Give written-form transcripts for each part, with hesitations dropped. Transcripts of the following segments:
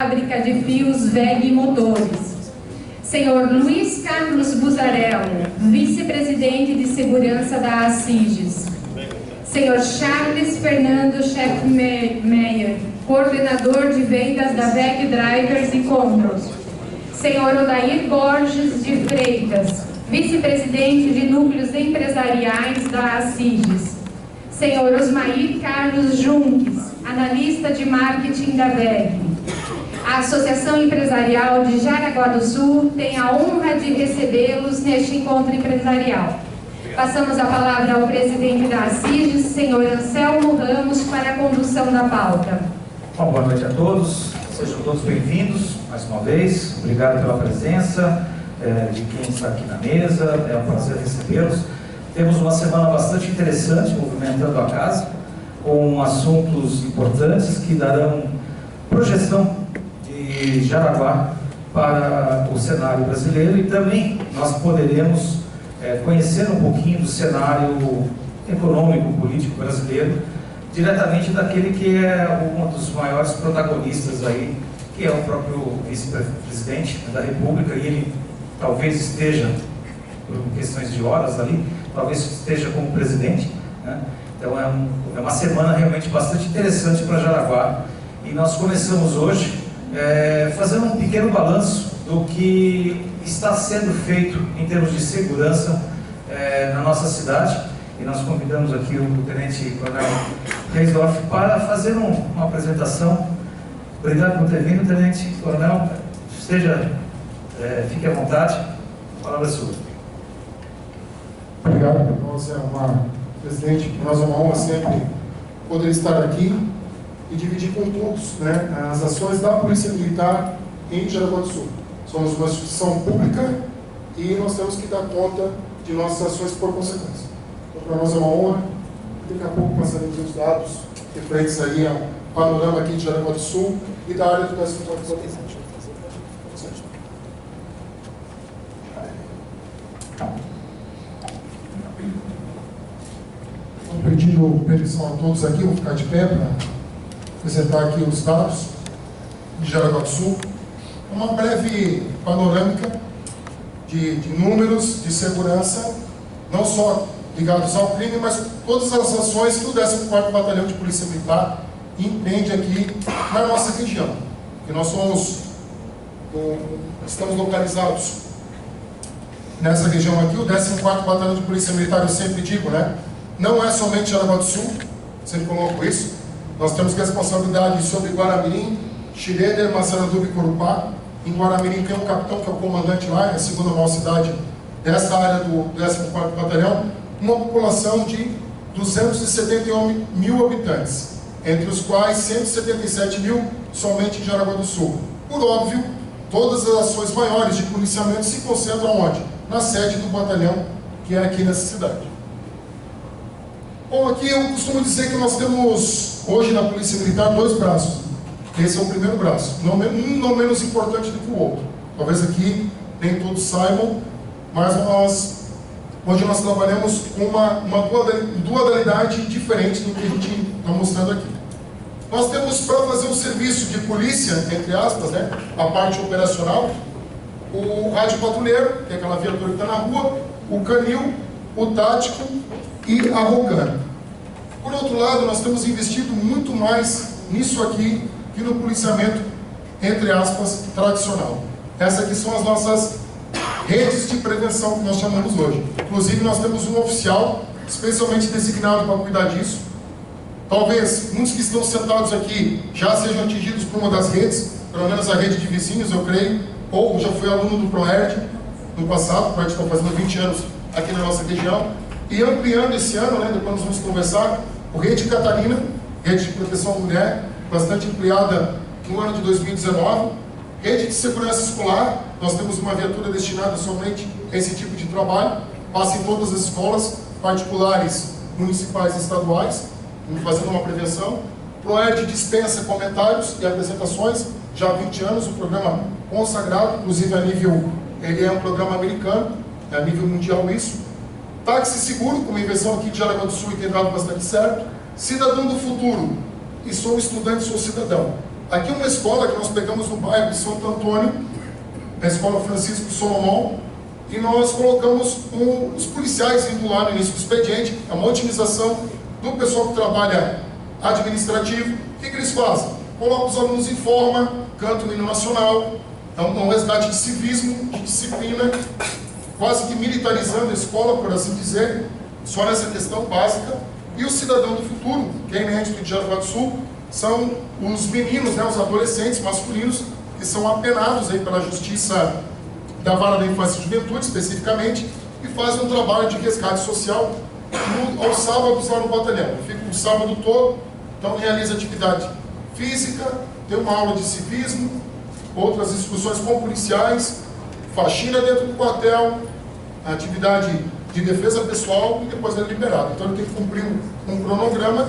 Fábrica de Fios WEG Motores. Senhor Luiz Carlos Buzarello, vice-presidente de segurança da ACIGES. Senhor Charles Fernando Scheffmeyer, coordenador de vendas da WEG Drivers e Controls. Senhor Odair Borges de Freitas, vice-presidente de núcleos empresariais da ACIGES. Senhor Osmair Carlos Junques, analista de marketing da WEG. A Associação Empresarial de Jaraguá do Sul tem a honra de recebê-los neste encontro empresarial. Passamos a palavra ao presidente da ACIGES, senhor Anselmo Ramos, para a condução da pauta. Bom, boa noite a todos, sejam todos bem-vindos mais uma vez. Obrigado pela presença de quem está aqui na mesa, é um prazer recebê-los. Temos uma semana bastante interessante, movimentando a casa, com assuntos importantes que darão projeção de Jaraguá para o cenário brasileiro, e também nós poderemos conhecer um pouquinho do cenário econômico, político brasileiro, diretamente daquele que é um dos maiores protagonistas aí, que é o próprio vice-presidente da República, e ele talvez esteja, por questões de horas ali, talvez esteja como presidente, né? Então é uma semana realmente bastante interessante para Jaraguá, e nós começamos hoje fazendo um pequeno balanço do que está sendo feito em termos de segurança na nossa cidade, e nós convidamos aqui o Tenente Coronel Reisdorf para fazer uma apresentação. Obrigado por ter vindo, Tenente Coronel. Fique à vontade, a palavra é sua. Obrigado. Presidente, para nós é uma honra sempre poder estar aqui e dividir com todos, né, as ações da Polícia Militar em Jaraguá do Sul. Somos uma instituição pública e nós temos que dar conta de nossas ações por consequência. Então, para nós é uma honra. Daqui a pouco passaremos os dados referentes aí ao panorama aqui de Jaraguá do Sul e da área do 14º Batalhão. Pedindo permissão a todos aqui, vou ficar de pé para apresentar aqui os dados de Jaraguá do Sul. Uma breve panorâmica de números de segurança, não só ligados ao crime, mas todas as ações que o 14º Batalhão de Polícia Militar empreende aqui na nossa região. E nós estamos localizados nessa região aqui. O 14º Batalhão de Polícia Militar, eu sempre digo, né? Não é somente Jaraguá do Sul, sempre coloco isso. Nós temos responsabilidade sobre Guaramirim, Xireder, Massaranduba e Corupá. Em Guaramirim tem um capitão que é o comandante lá, é a segunda maior cidade dessa área do 14º Batalhão. Uma população de 271 mil habitantes, entre os quais 177 mil somente em Jaraguá do Sul. Por óbvio, todas as ações maiores de policiamento se concentram onde? Na sede do batalhão, que é aqui nessa cidade. Bom, aqui eu costumo dizer que nós temos, hoje na Polícia Militar, dois braços. Esse é o primeiro braço, um não menos importante do que o outro. Talvez aqui nem todos saibam, mas hoje nós trabalhamos com uma dualidade diferente do que a gente está mostrando aqui. Nós temos, para fazer um serviço de polícia, entre aspas, né, a parte operacional, o rádio patrulheiro, que é aquela viatura que está na rua, o canil, o tático e a Rogan. Por outro lado, nós temos investido muito mais nisso aqui que no policiamento, entre aspas, tradicional. Essas aqui são as nossas redes de prevenção que nós chamamos hoje. Inclusive, nós temos um oficial especialmente designado para cuidar disso. Talvez muitos que estão sentados aqui já sejam atingidos por uma das redes, pelo menos a rede de vizinhos, eu creio, ou já foi aluno do ProERD no passado. O ProERD está fazendo 20 anos aqui na nossa região. E ampliando esse ano, né, depois nós vamos conversar, o Rede Catarina, Rede de Proteção à Mulher, bastante ampliada no ano de 2019. Rede de Segurança Escolar, nós temos uma viatura destinada somente a esse tipo de trabalho, passa em todas as escolas particulares, municipais e estaduais, fazendo uma prevenção. ProERD dispensa comentários e apresentações, já há 20 anos, um programa consagrado, inclusive a nível, ele é um programa americano, é a nível mundial isso. Táxi seguro, com uma invenção aqui de Jaraguá do Sul e tem dado bastante certo. Cidadão do futuro, e sou estudante, sou cidadão. Aqui é uma escola que nós pegamos no bairro de Santo Antônio, a Escola Francisco Solomon, e nós colocamos os policiais indo lá no início do expediente, é uma otimização do pessoal que trabalha administrativo. O que eles fazem? Colocam os alunos em forma, cantam o hino nacional, é um resgate de civismo, de disciplina, quase que militarizando a escola, por assim dizer, só nessa questão básica. E o cidadão do futuro, que é inerente do Jaraguá do Sul, são os meninos, né, os adolescentes masculinos, que são apenados aí pela Justiça da Vara da Infância e Juventude, especificamente, e fazem um trabalho de resgate social aos sábados lá no batalhão. Fica o sábado todo, então realiza atividade física, tem uma aula de civismo, outras discussões com policiais, faxina dentro do quartel, atividade de defesa pessoal, e depois é liberado. Então ele tem que cumprir um cronograma,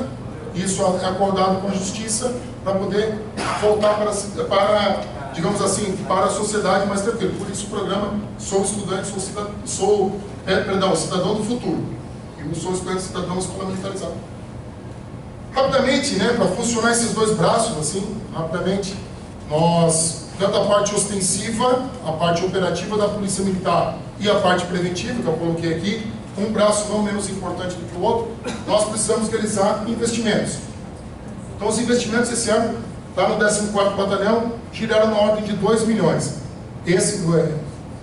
isso é acordado com a Justiça, para poder voltar para, digamos assim, para a sociedade mais tranquilo. Por isso o programa Sou Estudante, Cidadão do Futuro. E o Sou Estudante, Cidadão Escola Militarizada. Rapidamente, né, para funcionar esses dois braços, assim, rapidamente, nós, tanto a parte ostensiva, a parte operativa da Polícia Militar e a parte preventiva, que eu coloquei aqui, um braço não menos importante do que o outro, nós precisamos realizar investimentos. Então os investimentos esse ano, lá no 14º Batalhão, giraram na ordem de 2 milhões.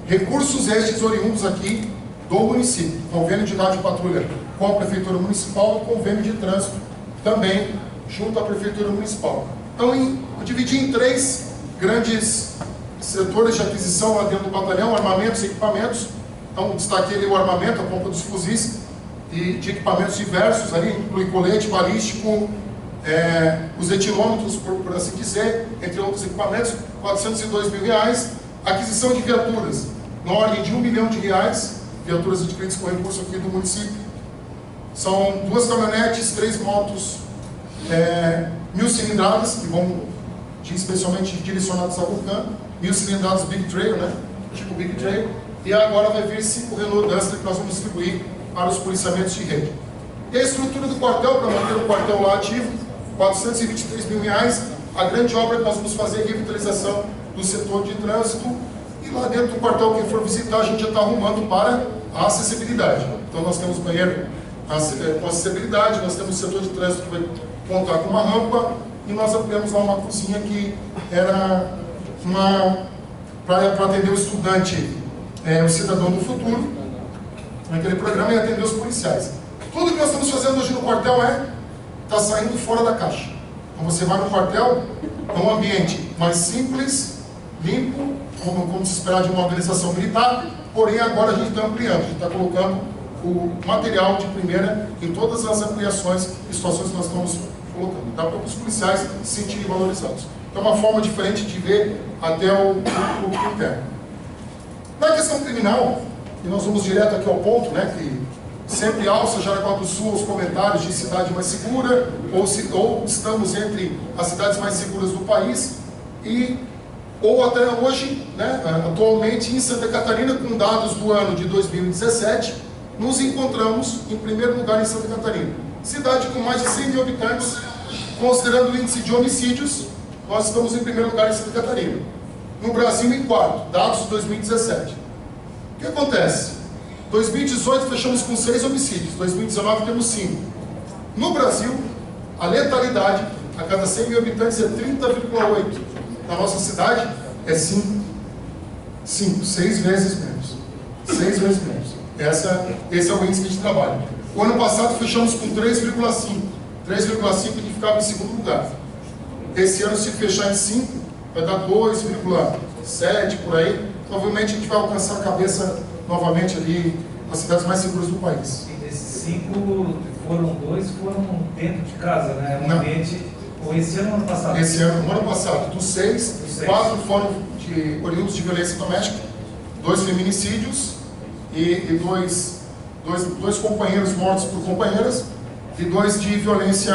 Recursos estes oriundos aqui do município, convênio de rádio patrulha com a Prefeitura Municipal e convênio de trânsito também junto à Prefeitura Municipal. Então eu dividi em 3 grandes setores de aquisição lá dentro do batalhão: armamentos e equipamentos. Então destaquei ali o armamento, a compra dos fuzis e de equipamentos diversos, ali inclui colete balístico, os etilômetros, por assim dizer, entre outros equipamentos, R$402 mil. Aquisição de viaturas, na ordem de R$1 milhão, viaturas adquiridas com recurso aqui do município. São 2 caminhonetes, 3 motos, 1.000 cilindradas, que vão especialmente direcionadas a Vulcã, 1.000 cilindradas Big Trail, né? Tipo Big Trail. E agora vai vir 5 Renault Duster que nós vamos distribuir para os policiamentos de rede. E a estrutura do quartel, para manter o quartel lá ativo, R$423 mil. A grande obra que nós vamos fazer é a revitalização do setor de trânsito. E lá dentro do quartel, quem for visitar, a gente já está arrumando para a acessibilidade. Então nós temos banheiro com acessibilidade, nós temos o setor de trânsito que vai contar com uma rampa, e nós ampliamos lá uma cozinha que era para atender o estudante, o cidadão do futuro, naquele programa, e atender os policiais. Tudo que nós estamos fazendo hoje no quartel está saindo fora da caixa. Então você vai no quartel, é um ambiente mais simples, limpo, como se esperar de uma organização militar, porém agora a gente está ampliando, a gente está colocando o material de primeira em todas as ampliações e situações que nós estamos colocando, tá? Para os policiais se sentirem valorizados. Então é uma forma diferente de ver até o público interno. Na questão criminal, e nós vamos direto aqui ao ponto, né, que sempre alça Jaraguá do Sul os comentários de cidade mais segura, ou estamos entre as cidades mais seguras do país, ou até hoje, né, atualmente em Santa Catarina, com dados do ano de 2017, nos encontramos em primeiro lugar em Santa Catarina. Cidade com mais de 100 mil habitantes, considerando o índice de homicídios, nós estamos em primeiro lugar em Santa Catarina. No Brasil, em quarto, dados de 2017. O que acontece? 2018 fechamos com 6 homicídios, 2019 temos 5. No Brasil, a letalidade a cada 100 mil habitantes é 30,8. Na nossa cidade é 5. 6 vezes menos. 6 vezes menos. Esse é o índice que a gente trabalha. O ano passado fechamos com 3,5. 3,5 que ficava em segundo lugar. Esse ano, se fechar em 5, vai dar 2,7 por aí. Provavelmente a gente vai alcançar a cabeça novamente ali nas cidades mais seguras do país. E desses 5, dois foram dentro de casa, né? Um ambiente. Ou esse ano ou ano passado? Esse ano, no ano passado, dos 6, 4 foram oriundos de violência doméstica, 2 feminicídios e dois companheiros mortos por companheiras e 2 de violência,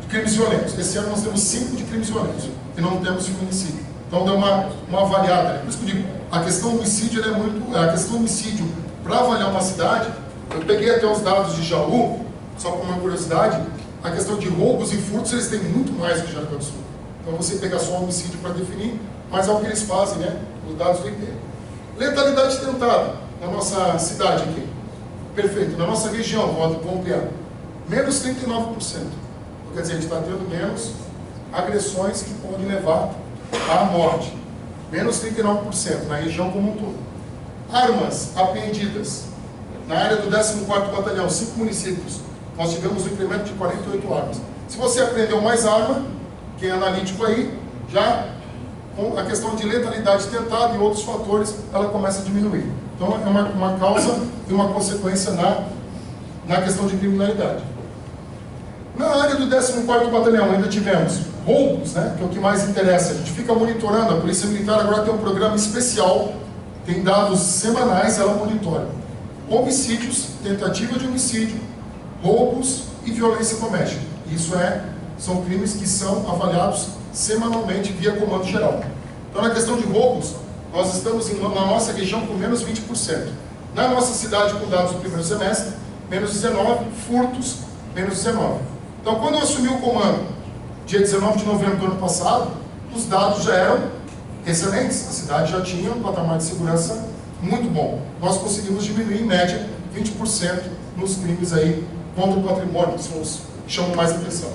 de crimes violentos. Esse ano nós temos 5 de crimes violentos e não temos feminicídio. Então deu uma avaliada. Por isso que eu digo, a questão do homicídio é muito. A questão do homicídio, para avaliar uma cidade, eu peguei até os dados de Jaú, só por uma curiosidade, a questão de roubos e furtos eles têm muito mais que Jaraguá do Sul. Então você pega só o homicídio para definir, mas é o que eles fazem, né? Os dados do IP. Letalidade tentada na nossa cidade aqui. Perfeito. Na nossa região, vou ampliar. Menos 39%. Quer dizer, a gente está tendo menos agressões que podem levar à morte. Menos 39% na região como um todo. Armas apreendidas. Na área do 14º Batalhão, 5 municípios, nós tivemos um incremento de 48 armas. Se você apreendeu mais arma, quem é analítico aí, já com a questão de letalidade tentada e outros fatores, ela começa a diminuir. Então é uma causa e uma consequência na questão de criminalidade. Na área do 14º Batalhão ainda tivemos roubos, né, que é o que mais interessa. A gente fica monitorando, a Polícia Militar agora tem um programa especial, tem dados semanais, ela monitora homicídios, tentativa de homicídio, roubos e violência doméstica. Isso são crimes que são avaliados semanalmente via comando geral. Então, na questão de roubos, nós estamos na nossa região com menos 20%. Na nossa cidade, com dados do primeiro semestre, menos 19%, furtos, menos 19%. Então, quando eu assumi o comando, dia 19 de novembro do ano passado, os dados já eram excelentes. A cidade já tinha um patamar de segurança muito bom. Nós conseguimos diminuir, em média, 20% nos crimes aí contra o patrimônio, que são os que chamam mais atenção.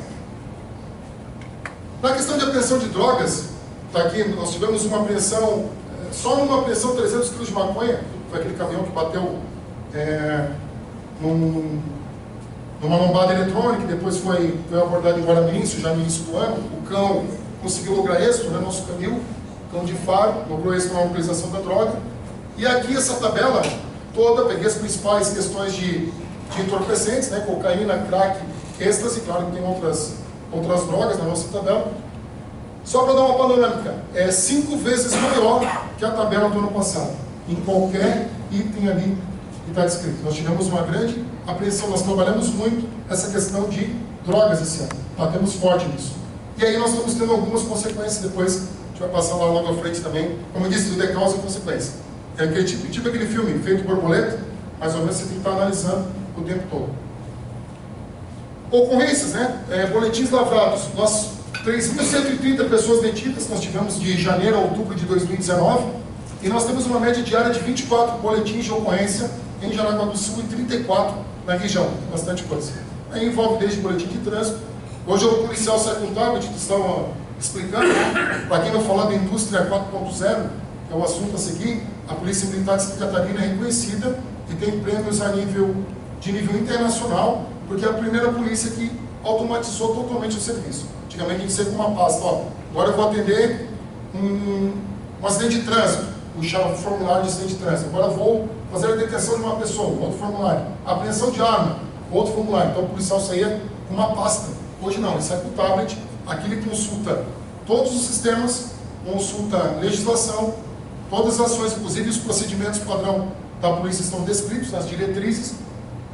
Na questão de apreensão de drogas, está aqui, nós tivemos uma apreensão, só numa apreensão 300 kg de maconha, foi aquele caminhão que bateu numa lombada eletrônica, depois foi abordado em Guaramirim, já no início do ano. O cão conseguiu lograr êxito, né, nosso canil, cão de faro, logrou êxito na localização da droga. E aqui essa tabela toda, peguei as principais questões de entorpecentes, né, cocaína, crack, êxtase, claro que tem outras drogas na nossa tabela. Só para dar uma panorâmica, é 5 vezes maior que a tabela do ano passado, em qualquer item ali que está descrito. Nós tivemos uma grande apreensão, nós trabalhamos muito essa questão de drogas esse ano, batemos forte nisso. E aí nós estamos tendo algumas consequências, depois a gente vai passar lá logo à frente também, como eu disse, tudo é causa e consequência. É aquele tipo aquele filme, Efeito Borboleta, mais ou menos você tem que estar analisando o tempo todo. Ocorrências, né? Boletins lavrados. Nós, 3.130 pessoas detidas, nós tivemos de janeiro a outubro de 2019, e nós temos uma média diária de 24 boletins de ocorrência em Jaraguá do Sul e 34 na região, bastante coisa. Aí envolve desde boletim de trânsito. Hoje o policial sai com tablet, que estão explicando, para quem vai falar da indústria 4.0, que é o assunto a seguir, a Polícia Militar de Santa Catarina é reconhecida e tem prêmios de nível internacional, porque é a primeira polícia que automatizou totalmente o serviço. Antigamente a gente sempre com uma pasta, agora eu vou atender um acidente de trânsito, puxava o formulário de acidente de trânsito, agora vou fazer a detenção de uma pessoa, outro formulário, apreensão de arma, outro formulário. Então o policial saía com uma pasta. Hoje não, ele sai com o tablet, aqui ele consulta todos os sistemas, consulta legislação, todas as ações, inclusive os procedimentos padrão da polícia estão descritos nas diretrizes,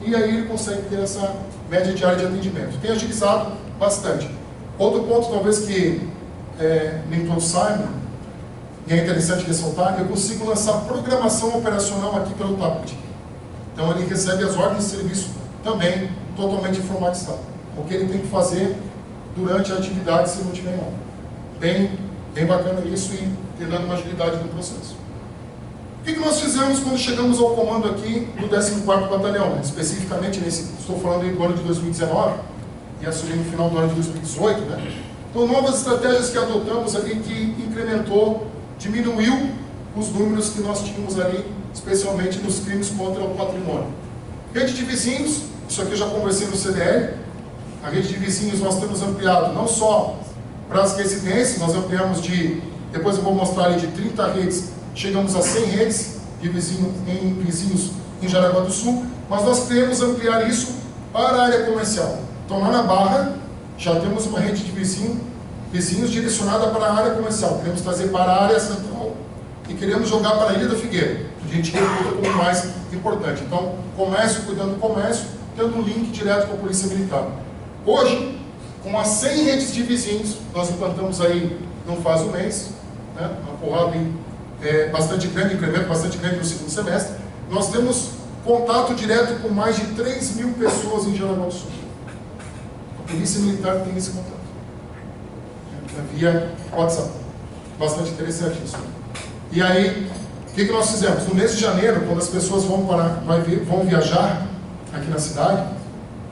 e aí ele consegue ter essa média diária de atendimento. Tem agilizado bastante. Outro ponto, talvez, que nem todos saibam, e é interessante ressaltar, eu consigo lançar programação operacional aqui pelo tablet. Então ele recebe as ordens de serviço também totalmente informatizado. O que ele tem que fazer durante a atividade se não tiver nada. Bem bacana isso e dando uma agilidade no processo. O que nós fizemos quando chegamos ao comando aqui do 14º Batalhão? Né? Especificamente, estou falando aí do ano de 2019 e assumi no final do ano de 2018. Né? Então, novas estratégias que adotamos ali que incrementou, diminuiu os números que nós tínhamos ali, especialmente nos crimes contra o patrimônio. Rede de vizinhos, isso aqui eu já conversei no CDL. A rede de vizinhos nós temos ampliado não só para as residências, nós ampliamos depois eu vou mostrar ali, de 30 redes, chegamos a 100 redes de vizinhos em Jaraguá do Sul, mas nós queremos ampliar isso para a área comercial. Então lá na Barra, já temos uma rede de vizinhos direcionada para a área comercial, queremos trazer para a área central e queremos jogar para a Ilha da Figueira, que a gente reputa como mais importante. Então, comércio, cuidando do comércio, tendo um link direto com a Polícia Militar. Hoje, com as 100 redes de vizinhos, nós implantamos aí, não faz um mês, né, uma porrada bastante grande, incremento bastante grande no segundo semestre, nós temos contato direto com mais de 3.000 pessoas em Jaraguá do Sul. A Polícia Militar tem esse contato. via WhatsApp. Bastante interessante isso. E aí, o que nós fizemos? No mês de janeiro, quando as pessoas vão viajar aqui na cidade,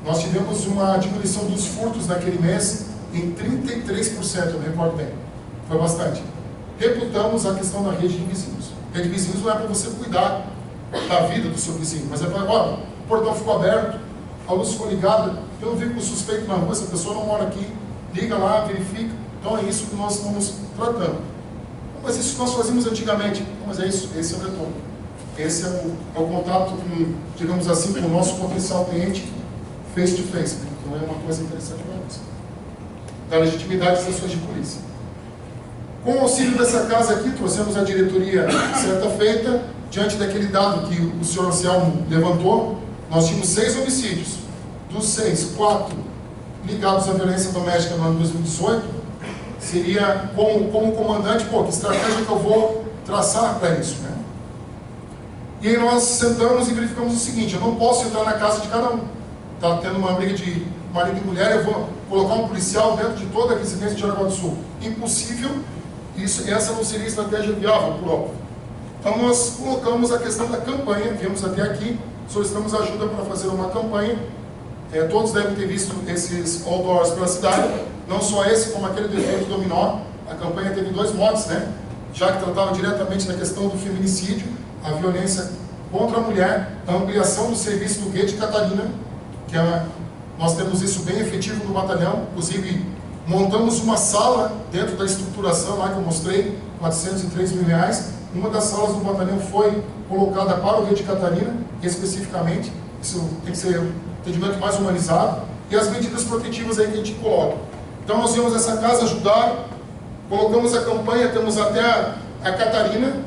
nós tivemos uma diminuição dos furtos naquele mês em 33%, eu me recordo bem. Foi bastante. Reputamos a questão da rede de vizinhos. Rede de vizinhos não é para você cuidar da vida do seu vizinho, mas é para, olha, o portão ficou aberto, a luz ficou ligada, eu não vi com suspeito na rua, essa pessoa não mora aqui, liga lá, verifica. Então é isso que nós estamos tratando. Mas isso nós fazíamos antigamente. Mas é isso, esse é o retorno. Esse é o contato com, digamos assim, com o nosso potencial cliente face to face. Então é uma coisa interessante para nós. Da legitimidade das ações de polícia. Com o auxílio dessa casa aqui, trouxemos a diretoria certa feita, diante daquele dado que o senhor Anselmo levantou, nós tínhamos 6 homicídios. Dos 6, 4 ligados à violência doméstica no ano 2018, seria, como comandante, que estratégia que eu vou traçar para isso, né? E aí nós sentamos e verificamos o seguinte: eu não posso entrar na casa de cada um. Está tendo uma briga de marido e mulher, eu vou colocar um policial dentro de toda a residência de Jaraguá do Sul. Impossível, essa não seria estratégia viável, por óbvio. Então nós colocamos a questão da campanha, viemos até aqui, solicitamos ajuda para fazer uma campanha. Todos devem ter visto esses outdoors pela cidade, não só esse, como aquele do efeito dominó. A campanha teve 2 motes, né? Já que tratava diretamente da questão do feminicídio, a violência contra a mulher, a ampliação do serviço do Rede Catarina, que nós temos isso bem efetivo no batalhão. Inclusive, montamos uma sala dentro da estruturação lá que eu mostrei, R$403 mil. Uma das salas do batalhão foi colocada para o Rede Catarina, especificamente. Isso tem que ser atendimento mais humanizado, e as medidas protetivas aí que a gente coloca. Então nós viemos essa casa ajudar, colocamos a campanha, temos até a Catarina,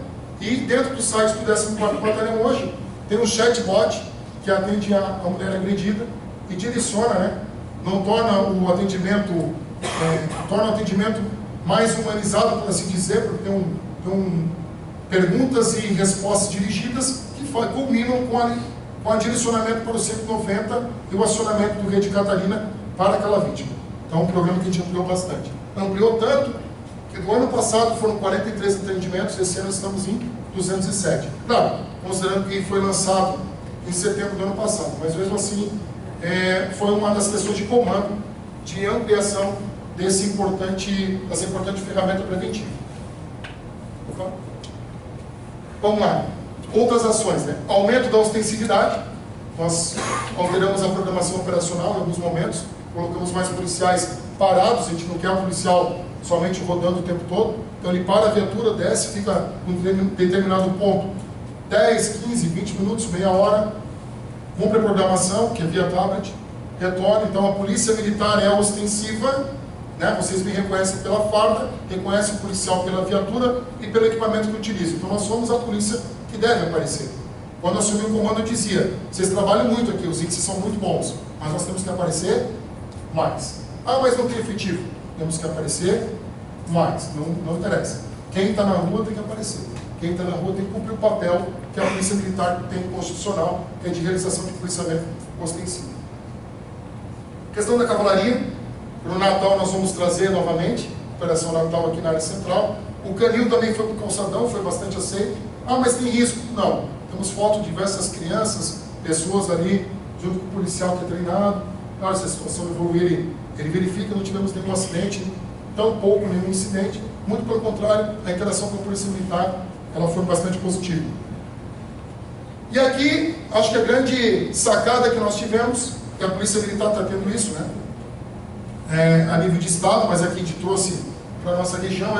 e dentro do site do 14º Batalhão hoje, tem um chatbot que atende a mulher agredida e direciona, né? Não torna o atendimento, torna o atendimento mais humanizado, por assim dizer, porque tem perguntas e respostas dirigidas que culminam com o direcionamento para o 190 e o acionamento do Rede Catarina para aquela vítima. Então é um programa que a gente ampliou bastante. Ampliou tanto que do ano passado foram 43 atendimentos, esse ano estamos em 207. Claro, considerando que foi lançado em setembro do ano passado, mas mesmo assim foi uma das questões de comando de ampliação dessa importante ferramenta preventiva. Vamos lá. Outras ações, né? Aumento da ostensividade. Nós alteramos a programação operacional em alguns momentos, colocamos mais policiais parados. A gente não quer um policial somente rodando o tempo todo. Então ele para a viatura, desce, fica em um determinado ponto 10, 15, 20 minutos, meia hora, cumpre a programação, que é via tablet, retorna. Então a polícia militar é ostensiva, né? Vocês me reconhecem pela farda, reconhecem o policial pela viatura e pelo equipamento que utiliza. Então nós somos a polícia que deve aparecer. Quando eu assumi o comando eu dizia: vocês trabalham muito aqui, os índices são muito bons, mas nós temos que aparecer mais. Ah, mas não tem efetivo. Temos que aparecer mais, não interessa. Quem está na rua tem que aparecer. Quem está na rua tem que cumprir o papel que a polícia militar tem constitucional, que é de realização de policiamento ostensivo. Questão da cavalaria. Para o Natal nós vamos trazer novamente, Operação Natal aqui na área central. O canil também foi para o calçadão, foi bastante aceito. Ah, mas tem risco? Não. Temos foto de diversas crianças, pessoas ali, junto com o policial que é treinado. Claro, se a situação evoluir, ele verifica, não tivemos nenhum acidente, tão pouco nenhum incidente. Muito pelo contrário, a interação com a polícia militar, ela foi bastante positiva. E aqui, acho que a grande sacada que nós tivemos, que a polícia militar está tendo isso, né? A nível de estado, mas aqui a gente trouxe para a nossa região,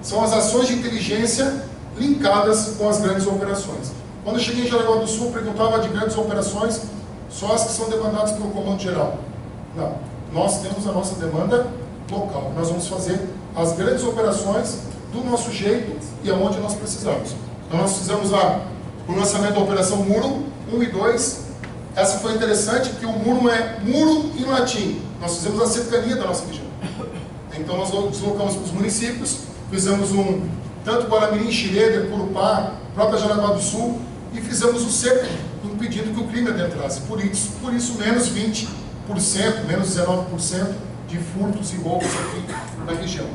são as ações de inteligência linkadas com as grandes operações. Quando eu cheguei em Jaraguá do Sul, perguntava de grandes operações, só as que são demandadas pelo Comando Geral. Não, nós temos a nossa demanda local. Nós vamos fazer as grandes operações do nosso jeito e aonde nós precisamos. Então nós fizemos o lançamento da Operação Muro 1 e 2. Essa foi interessante, porque o muro é muro em latim. Nós fizemos a cercania da nossa região. Então nós deslocamos para os municípios, fizemos tanto Guaramirim, Xireder, Curupá, própria Jaraguá do Sul, e fizemos o cerco, impedindo que o crime adentrasse. Por isso menos 20%, menos 19% de furtos e roubos aqui na região.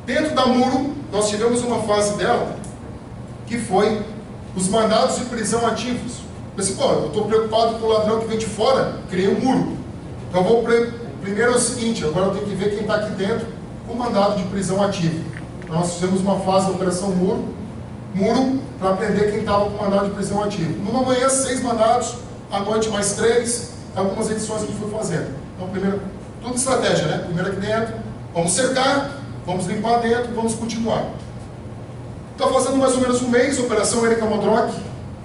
Dentro da Muro, nós tivemos uma fase dela, que foi os mandados de prisão ativos. Eu pensei, pô, eu estou preocupado com o ladrão que vem de fora, criei um muro. Então primeiro é o seguinte, agora eu tenho que ver quem está aqui dentro com mandado de prisão ativo. Então, nós fizemos uma fase da Operação Muro, para aprender quem estava com mandado de prisão ativo. Numa manhã, 6 mandados, à noite mais 3, algumas edições que a gente foi fazendo. Então, primeiro, tudo estratégia, né? Primeiro aqui dentro, vamos cercar, vamos limpar dentro, vamos continuar. Está fazendo mais ou menos um mês, a Operação Erika Modroc,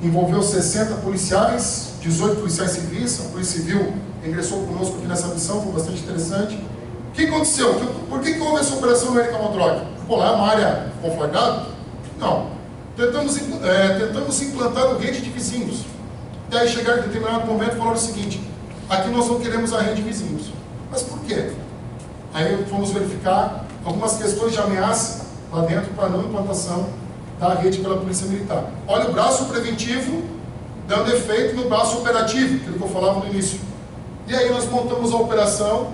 envolveu 60 policiais, 18 policiais civis, a Polícia Civil ingressou conosco aqui nessa missão, foi bastante interessante. O que aconteceu? Por que houve essa Operação Erika Modroc? Pô, lá é uma área confortável? Não. Tentamos implantar uma rede de vizinhos. E aí chegaram em determinado momento e falaram o seguinte: aqui nós não queremos a rede de vizinhos. Mas por quê? Aí fomos verificar algumas questões de ameaça lá dentro para a não implantação da rede pela Polícia Militar. Olha o braço preventivo dando efeito no braço operativo, aquilo que eu falava no início. E aí nós montamos a operação,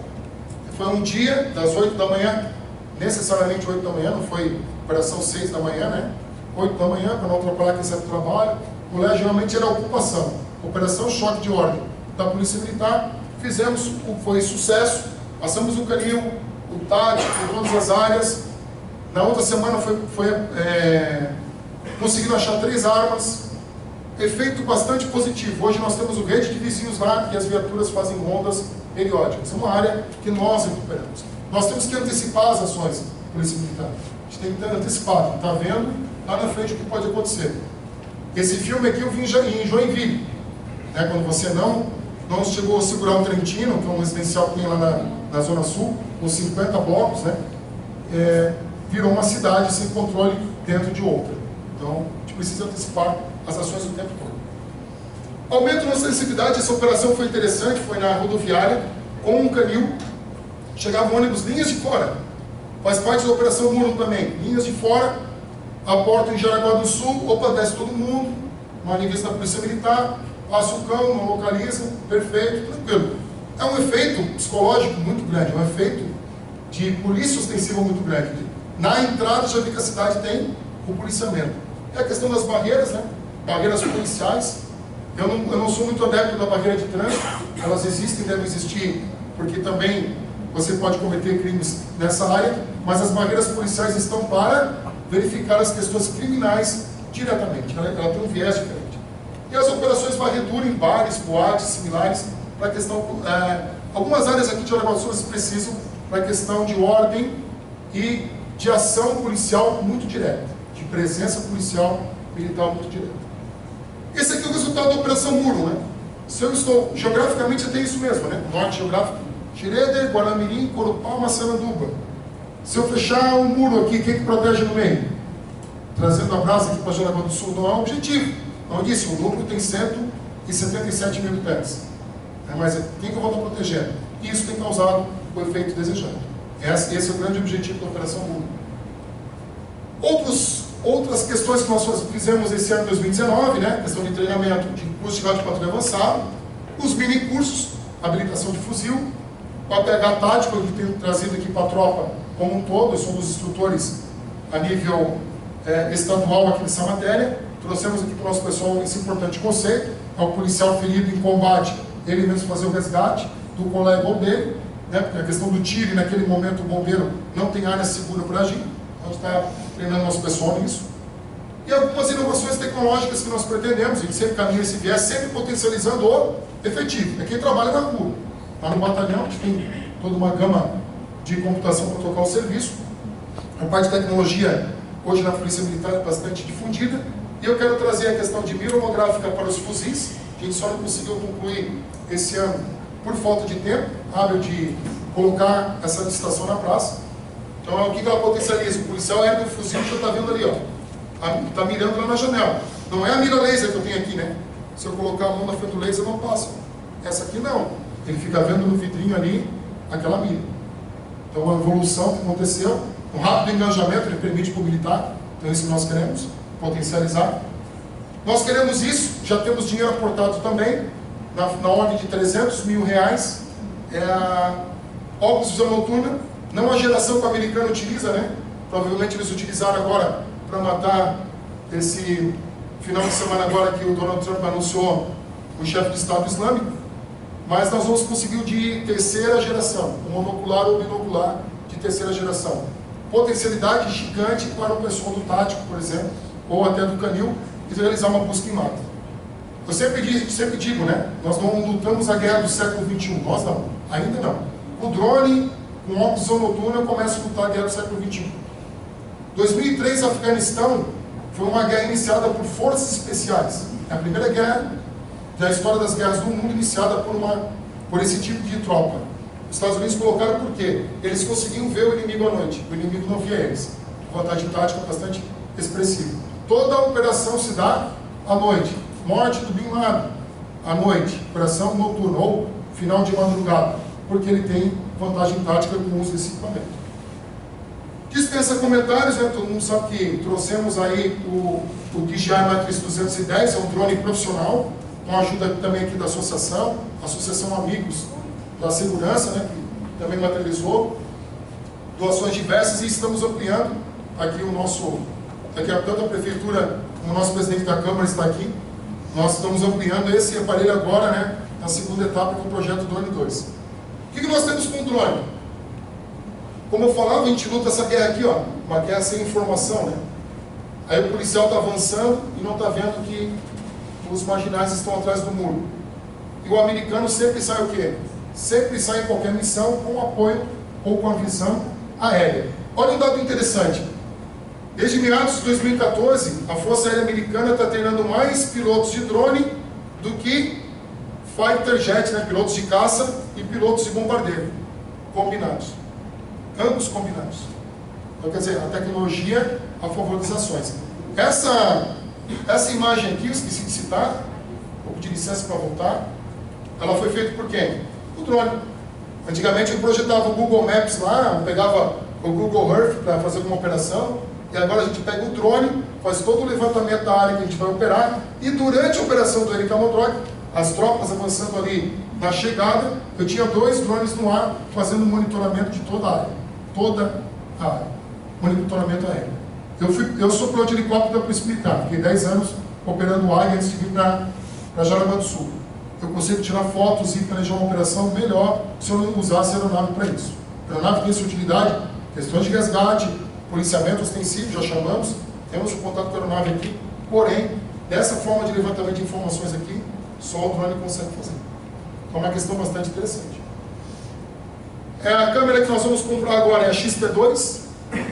foi um dia, das 8 da manhã, necessariamente 8 da manhã, não foi operação 6 da manhã, né? 8 da manhã, para não atrapalhar quem sai do trabalho. O colégio geralmente era ocupação. Operação Choque de Ordem da Polícia Militar. Fizemos, foi sucesso. Passamos o canil, o tático, em todas as áreas. Na outra semana conseguiram achar 3 armas. Efeito bastante positivo. Hoje nós temos o rede de vizinhos lá e as viaturas fazem rondas periódicas. É uma área que nós recuperamos. Nós temos que antecipar as ações da Polícia Militar. A gente tem que ter antecipado. Está vendo lá na frente o que pode acontecer. Esse filme aqui eu vi em Joinville, né, quando você não chegou a segurar o Trentino, que é um residencial que tem lá na Zona Sul, com 50 blocos, né, virou uma cidade sem controle dentro de outra. Então, a gente precisa antecipar as ações o tempo todo. Aumento na sensibilidade, essa operação foi interessante, foi na rodoviária, com um canil, chegavam ônibus linhas de fora, faz parte da Operação Muro também, linhas de fora, aportam em Jaraguá do Sul, opa, desce todo mundo, uma linguiça da Polícia Militar, passa o cão, não localiza, perfeito, tranquilo. É um efeito psicológico muito grande, é um efeito de polícia ostensiva muito grande. Na entrada já vi que a cidade tem o policiamento. É a questão das barreiras, né? Barreiras policiais. Eu não sou muito adepto da barreira de trânsito, elas existem, devem existir, porque também você pode cometer crimes nessa área, mas as barreiras policiais estão para verificar as questões criminais diretamente. Ela tem um viés diferente. E as operações varredura em bares, boates, similares, para a questão... algumas áreas aqui de Jaraguá do Sul precisam para a questão de ordem e de ação policial muito direta, de presença policial militar muito direta. Esse aqui é o resultado da Operação Muro, né? Se eu estou... Geograficamente tem isso mesmo, né? Norte geográfico, Xireder, Guaramirim, Corupá, Massaranduba. Se eu fechar um muro aqui, quem que protege no meio? Trazendo a brasa aqui para Jaraguá do Sul não é o objetivo. Como eu disse, o núcleo tem 177 mil habitantes. Mas quem que eu vou estar protegendo? E isso tem causado o efeito desejado. Esse é o grande objetivo da Operação Muro. Outras questões que nós fizemos esse ano de 2019, né? Questão de treinamento de curso de rádio de patrulha avançado, os mini cursos, habilitação de fuzil, o APH tático que tem trazido aqui para a tropa como um todo, somos instrutores a nível estadual aqui nessa matéria. Trouxemos aqui para o nosso pessoal esse importante conceito, é o policial ferido em combate, ele mesmo fazer o resgate do colega bombeiro, né? Porque a questão do tiro, e naquele momento o bombeiro não tem área segura para agir, a gente está treinando nosso pessoal nisso. E algumas inovações tecnológicas que nós pretendemos, a gente sempre caminha esse viés, sempre potencializando o efetivo. É quem trabalha na rua. Lá no batalhão, a gente tem toda uma gama de computação para tocar o serviço. A parte de tecnologia, hoje na Polícia Militar, é bastante difundida. E eu quero trazer a questão de mira holográfica para os fuzis. A gente só não conseguiu concluir esse ano por falta de tempo hábil de colocar essa licitação na praça. Então, o que ela potencializa? O policial ergue o fuzil, já está vendo ali, ó. Está mirando lá na janela. Não é a mira laser que eu tenho aqui, né? Se eu colocar a mão na frente do laser, não passa. Essa aqui não. Ele fica vendo no vidrinho ali aquela mira. Então, uma evolução que aconteceu, um rápido engajamento, ele permite para o militar. Então, isso que nós queremos, potencializar. Nós queremos isso, já temos dinheiro aportado também, na ordem de R$300 mil. Óculos de visão noturna, não a geração que o americano utiliza, né? Provavelmente eles utilizaram agora para matar esse final de semana agora que o Donald Trump anunciou o chefe do Estado Islâmico. Mas nós vamos conseguir o de terceira geração, o monocular ou binocular de terceira geração. Potencialidade gigante para o pessoal do tático, por exemplo, ou até do canil, e realizar uma busca em mata. Eu sempre digo, né? Nós não lutamos a guerra do século XXI, nós não, ainda não. O drone, com óculos de visão noturna, começa a lutar a guerra do século XXI. 2003, Afeganistão, foi uma guerra iniciada por forças especiais. É a primeira guerra da história das guerras do mundo iniciada por esse tipo de tropa. Os Estados Unidos colocaram por quê? Eles conseguiam ver o inimigo à noite, o inimigo não via eles. Vantagem tática bastante expressiva. Toda a operação se dá à noite. Morte do Bin Laden, à noite. Operação noturna, ou final de madrugada, porque ele tem vantagem tática com o uso desse equipamento. Dispensa comentários, né? Todo mundo sabe que trouxemos aí o DJI Matrix 210, é um drone profissional, com ajuda também aqui da Associação Amigos da Segurança, né? Que também materializou doações diversas, e estamos ampliando aqui o nosso, tanto a Prefeitura como o nosso presidente da Câmara está aqui, nós estamos ampliando esse aparelho agora, né? Na segunda etapa do projeto Drone 2. O que nós temos com o drone? Como eu falava, a gente luta essa guerra aqui, ó, uma guerra sem informação, né? Aí o policial está avançando e não está vendo que os marginais estão atrás do muro. E o americano sempre sai o quê? Sempre sai em qualquer missão com apoio ou com a visão aérea. Olha um dado interessante. Desde meados de 2014, a Força Aérea Americana está treinando mais pilotos de drone do que fighter jet, né? Pilotos de caça e pilotos de bombardeiro. Combinados. Ambos combinados. Então, quer dizer, a tecnologia a favor das ações. Essa imagem aqui, eu esqueci de citar, vou pedir licença para voltar. Ela foi feita por quem? O drone. Antigamente eu projetava o Google Maps lá, pegava o Google Earth para fazer alguma operação, e agora a gente pega o drone, faz todo o levantamento da área que a gente vai operar, e durante a operação do Erika Modrock, as tropas avançando ali na chegada, eu tinha 2 drones no ar fazendo monitoramento de toda a área. Toda a área. Monitoramento aéreo. Eu sou piloto de helicóptero da Polícia Militar, fiquei 10 anos operando o AIA antes de vir para Jaraguá do Sul. Eu consigo tirar fotos e planejar uma operação melhor se eu não usasse a aeronave para isso. A aeronave tem sua utilidade, questões de resgate, policiamento ostensivo, já chamamos, temos o contato com a aeronave aqui, porém, dessa forma de levantamento de informações aqui, só o drone consegue fazer. Então é uma questão bastante interessante. A câmera que nós vamos comprar agora é a XT2,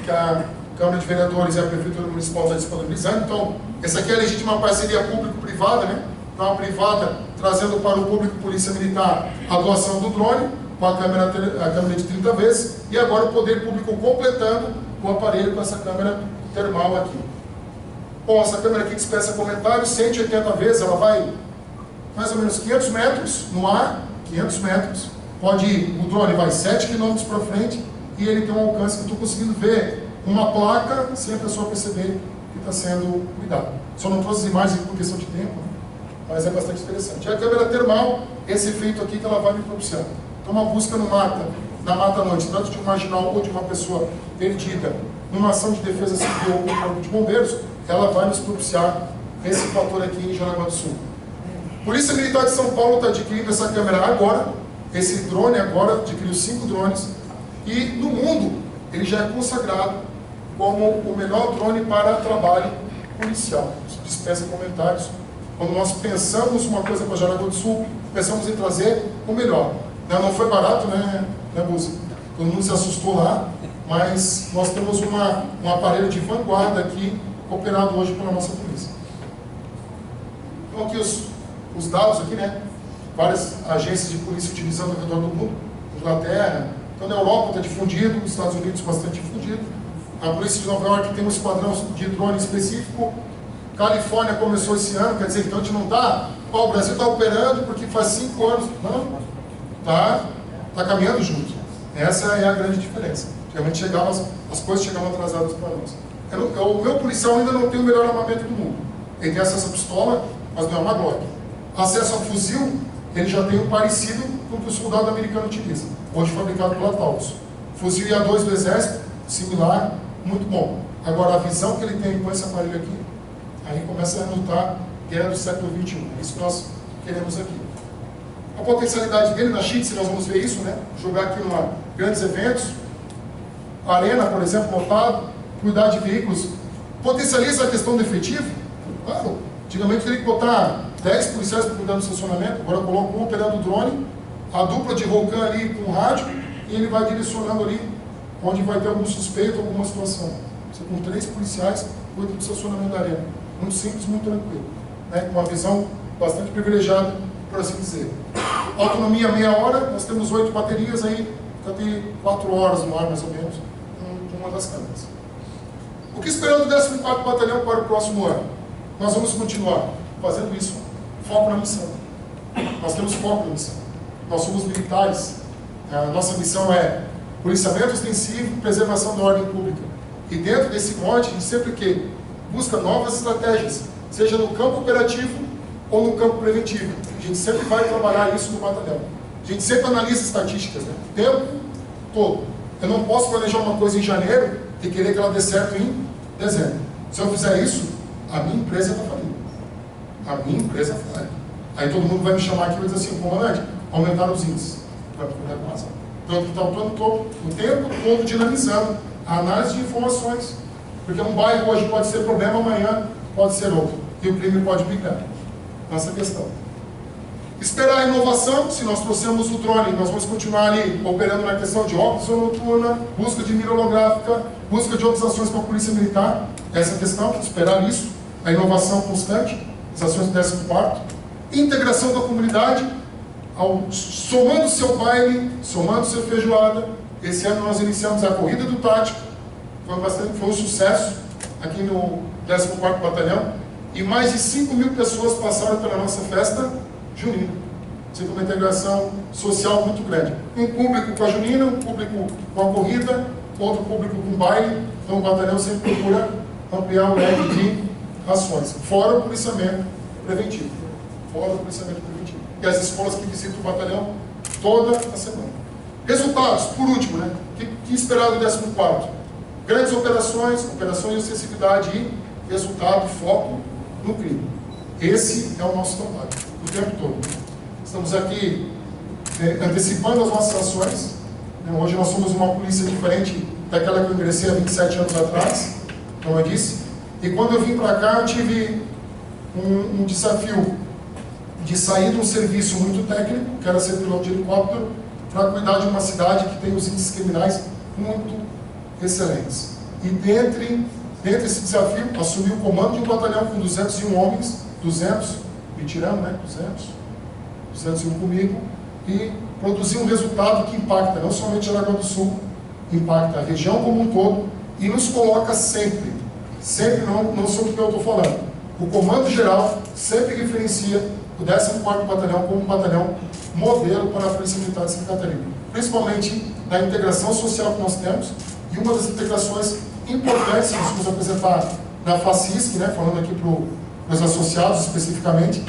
que a Câmara de Vereadores e a Prefeitura Municipal está disponibilizando. Então, essa aqui é a legítima parceria público-privada, né? Então, a privada trazendo para o público Polícia Militar a doação do drone, com a câmera de 30 vezes, e agora o poder público completando o aparelho com essa câmera termal aqui. Bom, essa câmera aqui dispensa comentários, 180 vezes, ela vai mais ou menos 500 metros no ar, 500 metros, o drone vai 7 km para frente, e ele tem um alcance que eu estou conseguindo ver uma placa sem a pessoa perceber que está sendo cuidado. Só não trouxe as imagens por questão de tempo, mas é bastante interessante. E a câmera termal, esse efeito aqui que ela vai me propiciar. Então, uma busca na mata à noite, tanto de um marginal ou de uma pessoa perdida, numa ação de defesa civil ou com o corpo de bombeiros, ela vai nos propiciar esse fator aqui em Jaraguá do Sul. Polícia Militar de São Paulo está adquirindo essa câmera agora, esse drone agora, adquiriu 5 drones, e no mundo ele já é consagrado como o melhor drone para trabalho policial. Isso dispensa comentários. Quando nós pensamos uma coisa para Jaraguá do Sul, pensamos em trazer o melhor. Não foi barato, né Buzi? Todo mundo se assustou lá, mas nós temos um aparelho de vanguarda aqui, operado hoje pela nossa polícia. Então aqui os dados aqui, né? Várias agências de polícia utilizando ao redor do mundo, Inglaterra, então na Europa está difundido, nos Estados Unidos bastante difundido. A polícia de Nova York tem um esquadrão de drone específico. Califórnia começou esse ano, quer dizer, então a gente não está... o Brasil está operando porque faz 5 anos... Não, está caminhando junto. Essa é a grande diferença. Antigamente as coisas chegavam atrasadas para nós. O meu policial ainda não tem o melhor armamento do mundo. Ele tem acesso à pistola, mas não é uma Glock. Acesso ao fuzil, ele já tem um parecido com o que o soldado americano utiliza, hoje fabricado pela Taurus. Fuzil IA-2 do Exército, similar, muito bom. Agora, a visão que ele tem com esse aparelho aqui, aí começa a notar guerra do século XXI. É isso que nós queremos aqui. A potencialidade dele na Chitse, nós vamos ver isso, né? Jogar aqui em grandes eventos, arena, por exemplo, montado, cuidar de veículos. Potencializa a questão do efetivo? Claro. Antigamente teria que botar 10 policiais para cuidar do estacionamento, agora eu coloco um operando o drone, a dupla de Vulcan ali com rádio, e ele vai direcionando ali onde vai ter algum suspeito, alguma situação. Você com 3 policiais cuida do estacionamento da arena. Muito simples, muito tranquilo. Né? Com uma visão bastante privilegiada, por assim dizer. Autonomia meia hora, nós temos 8 baterias aí, fica até 4 horas no ar mais ou menos, com uma das câmeras. O que esperar do 14º Batalhão para o próximo ano? Nós vamos continuar fazendo isso. Foco na missão. Nós temos foco na missão. Nós somos militares. A nossa missão é policiamento ostensivo e preservação da ordem pública. E dentro desse mote, a gente sempre que busca novas estratégias, seja no campo operativo ou no campo preventivo. A gente sempre vai trabalhar isso no batalhão. A gente sempre analisa estatísticas, né? O tempo todo. Eu não posso planejar uma coisa em janeiro e querer que ela dê certo em dezembro. Se eu fizer isso, a minha empresa está falindo. A minha empresa falindo. Aí todo mundo vai me chamar aqui e vai dizer assim, comandante, aumentaram os índices. Vai procurar com razão. Então, o tempo todo dinamizando a análise de informações. Porque um bairro hoje pode ser problema, amanhã pode ser outro. E o crime pode migrar. Essa questão. Esperar a inovação, se nós trouxermos o drone, nós vamos continuar ali operando na questão de óculos noturna, busca de mira holográfica, busca de outras ações com a Polícia Militar. Essa questão, esperar isso, a inovação constante, as ações do 14º. Integração da comunidade, somando seu baile, somando sua feijoada. Esse ano nós iniciamos a Corrida do Tático, foi um sucesso aqui no 14º Batalhão, e mais de 5.000 pessoas passaram pela nossa festa junina. Isso é uma integração social muito grande. Um público com a junina, um público com a corrida, outro público com baile. Então o batalhão sempre procura ampliar o leque de ações, fora o policiamento preventivo. Fora o policiamento preventivo. E as escolas que visitam o batalhão toda a semana. Resultados, por último, né? Que esperar do 14º? Grandes operações, operações de acessibilidade e resultado, foco no crime. Esse é o nosso trabalho, o tempo todo. Estamos aqui antecipando as nossas ações. Hoje nós somos uma polícia diferente daquela que eu ingressei há 27 anos atrás, como eu disse. E quando eu vim para cá, eu tive um desafio de sair de um serviço muito técnico, que era ser piloto de helicóptero, para cuidar de uma cidade que tem os índices criminais muito excelentes. E dentro desse desafio, assumi o comando de um batalhão com 201 homens, 200, me tirando, né? 201 comigo, e produzir um resultado que impacta não somente a Aragão do Sul, impacta a região como um todo, e nos coloca sempre, não sobre o que eu estou falando, o comando geral sempre referencia o 14º Batalhão como um batalhão modelo para a Polícia Militar de Santa Catarina, principalmente na integração social que nós temos, e uma das integrações importantes que nós vamos apresentar na FACISC, né, falando aqui para os associados especificamente,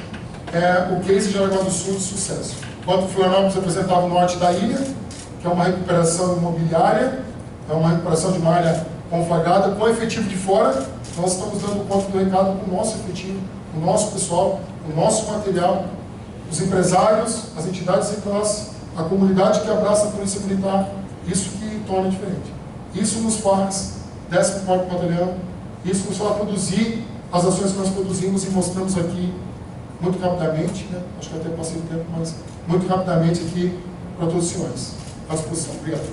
é o case de Aragão do Sul de sucesso. Enquanto Florianópolis apresentava o norte da ilha, que é uma recuperação imobiliária, é uma recuperação de uma área conflagrada com efetivo de fora, nós estamos dando conta do recado com o nosso efetivo, o nosso pessoal, o nosso material, os empresários, as entidades de classe, a comunidade que abraça a Polícia Militar, isso que torna diferente. Isso nos faz 14º Batalhão, isso nos faz produzir as ações que nós produzimos e mostramos aqui muito rapidamente, né? Acho que até passei o tempo, mas muito rapidamente aqui para todos os senhores. À disposição. Obrigado.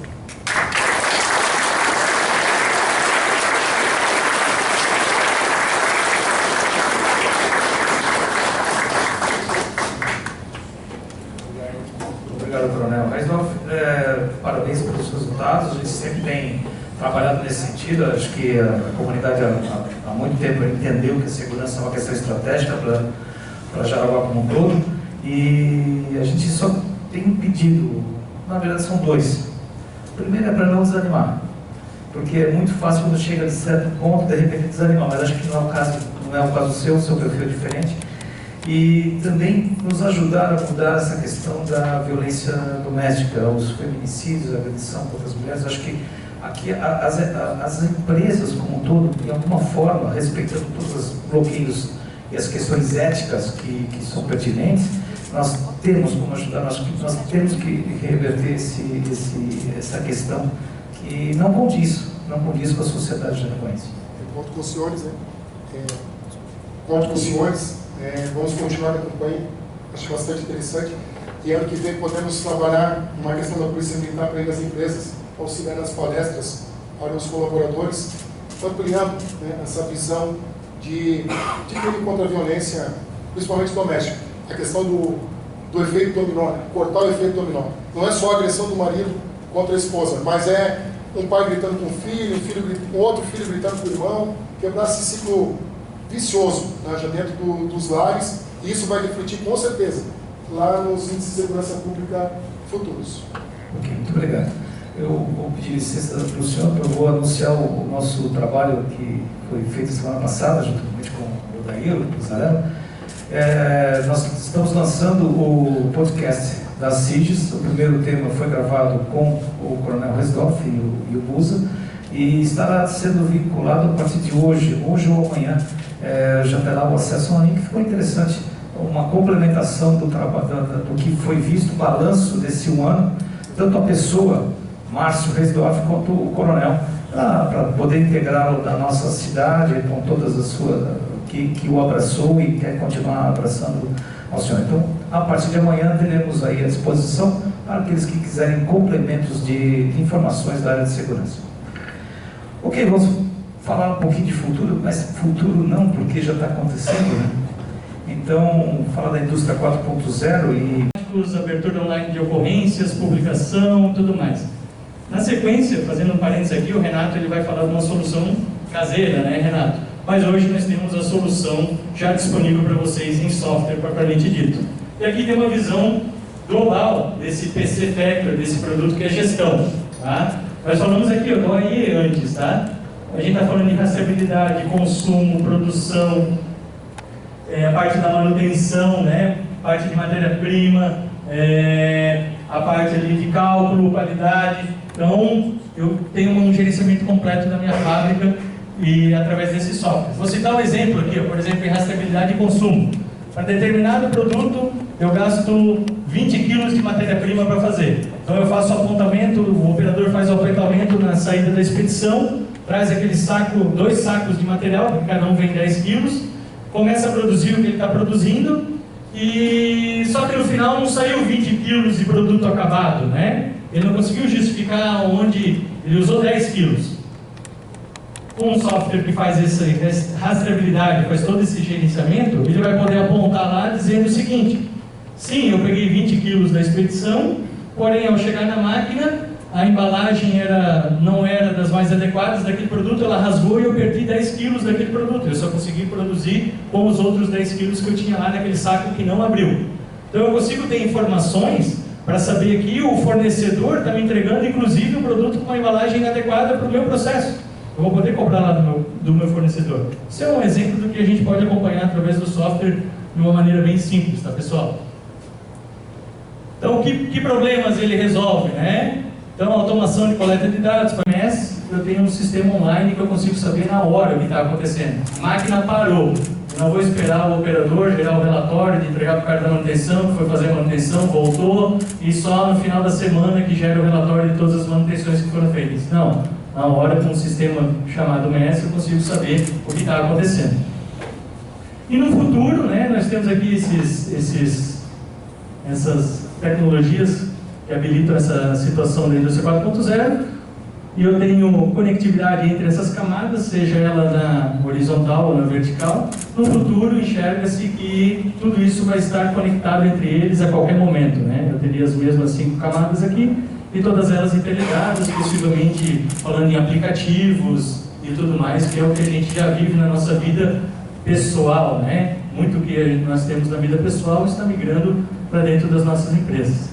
Obrigado, Coronel Reisdorf. Parabéns pelos resultados. A gente sempre tem trabalhado nesse sentido. Acho que a comunidade há muito tempo entendeu que a segurança é uma questão estratégica para Jaraguá como um todo. E a gente só tem um pedido, na verdade são dois. O primeiro é para não desanimar, porque é muito fácil quando chega de certo ponto, de repente desanimar, mas acho que não é o caso seu, o seu perfil é diferente. E também nos ajudar a mudar essa questão da violência doméstica, os feminicídios, a agressão contra as mulheres. Acho que aqui as empresas como um todo, de alguma forma, respeitando todos os bloqueios e as questões éticas que são pertinentes, nós temos como ajudar, nós temos que reverter essa questão que não condiz com a sociedade janaguense. Conto com os senhores, né? Conto com os senhores, vamos continuar a campanha, acho bastante interessante. E ano que vem podemos trabalhar uma questão da Polícia Militar para ir às empresas, auxiliar nas palestras para os colaboradores, ampliando, né, essa visão de crime contra a violência, principalmente doméstica. A questão do efeito dominó, cortar o efeito dominó. Não é só a agressão do marido contra a esposa, mas é um pai gritando com o filho, outro filho gritando com o irmão, quebrar esse ciclo vicioso, né, já dentro dos lares, e isso vai refletir com certeza lá nos índices de segurança pública futuros. Ok, muito obrigado. Eu vou pedir licença para o senhor, eu vou anunciar o nosso trabalho que foi feito semana passada, juntamente com o Odair, o Zarão. Nós estamos lançando o podcast das CIGES. O primeiro tema foi gravado com o Coronel Resdorf e o Busa, e estará sendo vinculado a partir de hoje ou amanhã. Já terá o acesso ao link. Ficou interessante, uma complementação do trabalho, do que foi visto, o balanço desse um ano, tanto a pessoa, Márcio Resdorf, quanto o Coronel, para poder integrá-lo na nossa cidade, com todas as suas, que o abraçou e quer continuar abraçando ao senhor. Então, a partir de amanhã, teremos aí à disposição para aqueles que quiserem complementos de informações da área de segurança. Ok, vamos falar um pouquinho de futuro, mas futuro não, porque já está acontecendo, né? Então, falar da indústria 4.0 e... abertura online de ocorrências, publicação, tudo mais. Na sequência, fazendo um parênteses aqui, o Renato ele vai falar de uma solução caseira, né, Renato? Mas hoje nós temos a solução já disponível para vocês em software, propriamente dito. E aqui tem uma visão global desse PC Factor, desse produto que é gestão, tá? Nós falamos aqui, eu estou aí antes, tá? A gente está falando de rastreabilidade, consumo, produção, a parte da manutenção, né? Parte de matéria-prima, a parte ali de cálculo, qualidade. Então, eu tenho um gerenciamento completo da minha fábrica e através desse software. Vou citar um exemplo aqui, por exemplo, em rastreabilidade e consumo. Para determinado produto, eu gasto 20 kg de matéria-prima para fazer. Então, eu faço o apontamento, o operador faz o apontamento na saída da expedição, traz aquele saco, 2 sacos de material, que cada um vem 10 kg, começa a produzir o que ele está produzindo, e só que no final não saiu 20 kg de produto acabado, né? Ele não conseguiu justificar onde ele usou 10 kg. Com um software que faz essa rastreabilidade, faz todo esse gerenciamento, ele vai poder apontar lá dizendo o seguinte: sim, eu peguei 20 kg da expedição, porém ao chegar na máquina, a embalagem não era das mais adequadas daquele produto, ela rasgou e eu perdi 10 kg daquele produto. Eu só consegui produzir com os outros 10 kg que eu tinha lá naquele saco que não abriu. Então eu consigo ter informações para saber que o fornecedor está me entregando inclusive um produto com uma embalagem inadequada para o meu processo. Eu vou poder cobrar lá do meu fornecedor. Isso é um exemplo do que a gente pode acompanhar através do software de uma maneira bem simples, tá, pessoal? Então, que problemas ele resolve, né? Então, automação de coleta de dados, para MS, eu tenho um sistema online que eu consigo saber na hora o que está acontecendo. A máquina parou, eu não vou esperar o operador gerar o relatório de entregar para o cara da manutenção, que foi fazer a manutenção, voltou, e só no final da semana que gera o relatório de todas as manutenções que foram feitas. Não, na hora, com um sistema chamado MS, eu consigo saber o que está acontecendo. E no futuro, né, nós temos aqui essas tecnologias que habilitam essa situação da indústria 4.0, e eu tenho conectividade entre essas camadas, seja ela na horizontal ou na vertical. No futuro, enxerga-se que tudo isso vai estar conectado entre eles a qualquer momento, né? Eu teria as mesmas 5 camadas aqui, e todas elas interligadas, possivelmente falando em aplicativos e tudo mais, que é o que a gente já vive na nossa vida pessoal, né? Muito que nós temos na vida pessoal está migrando para dentro das nossas empresas.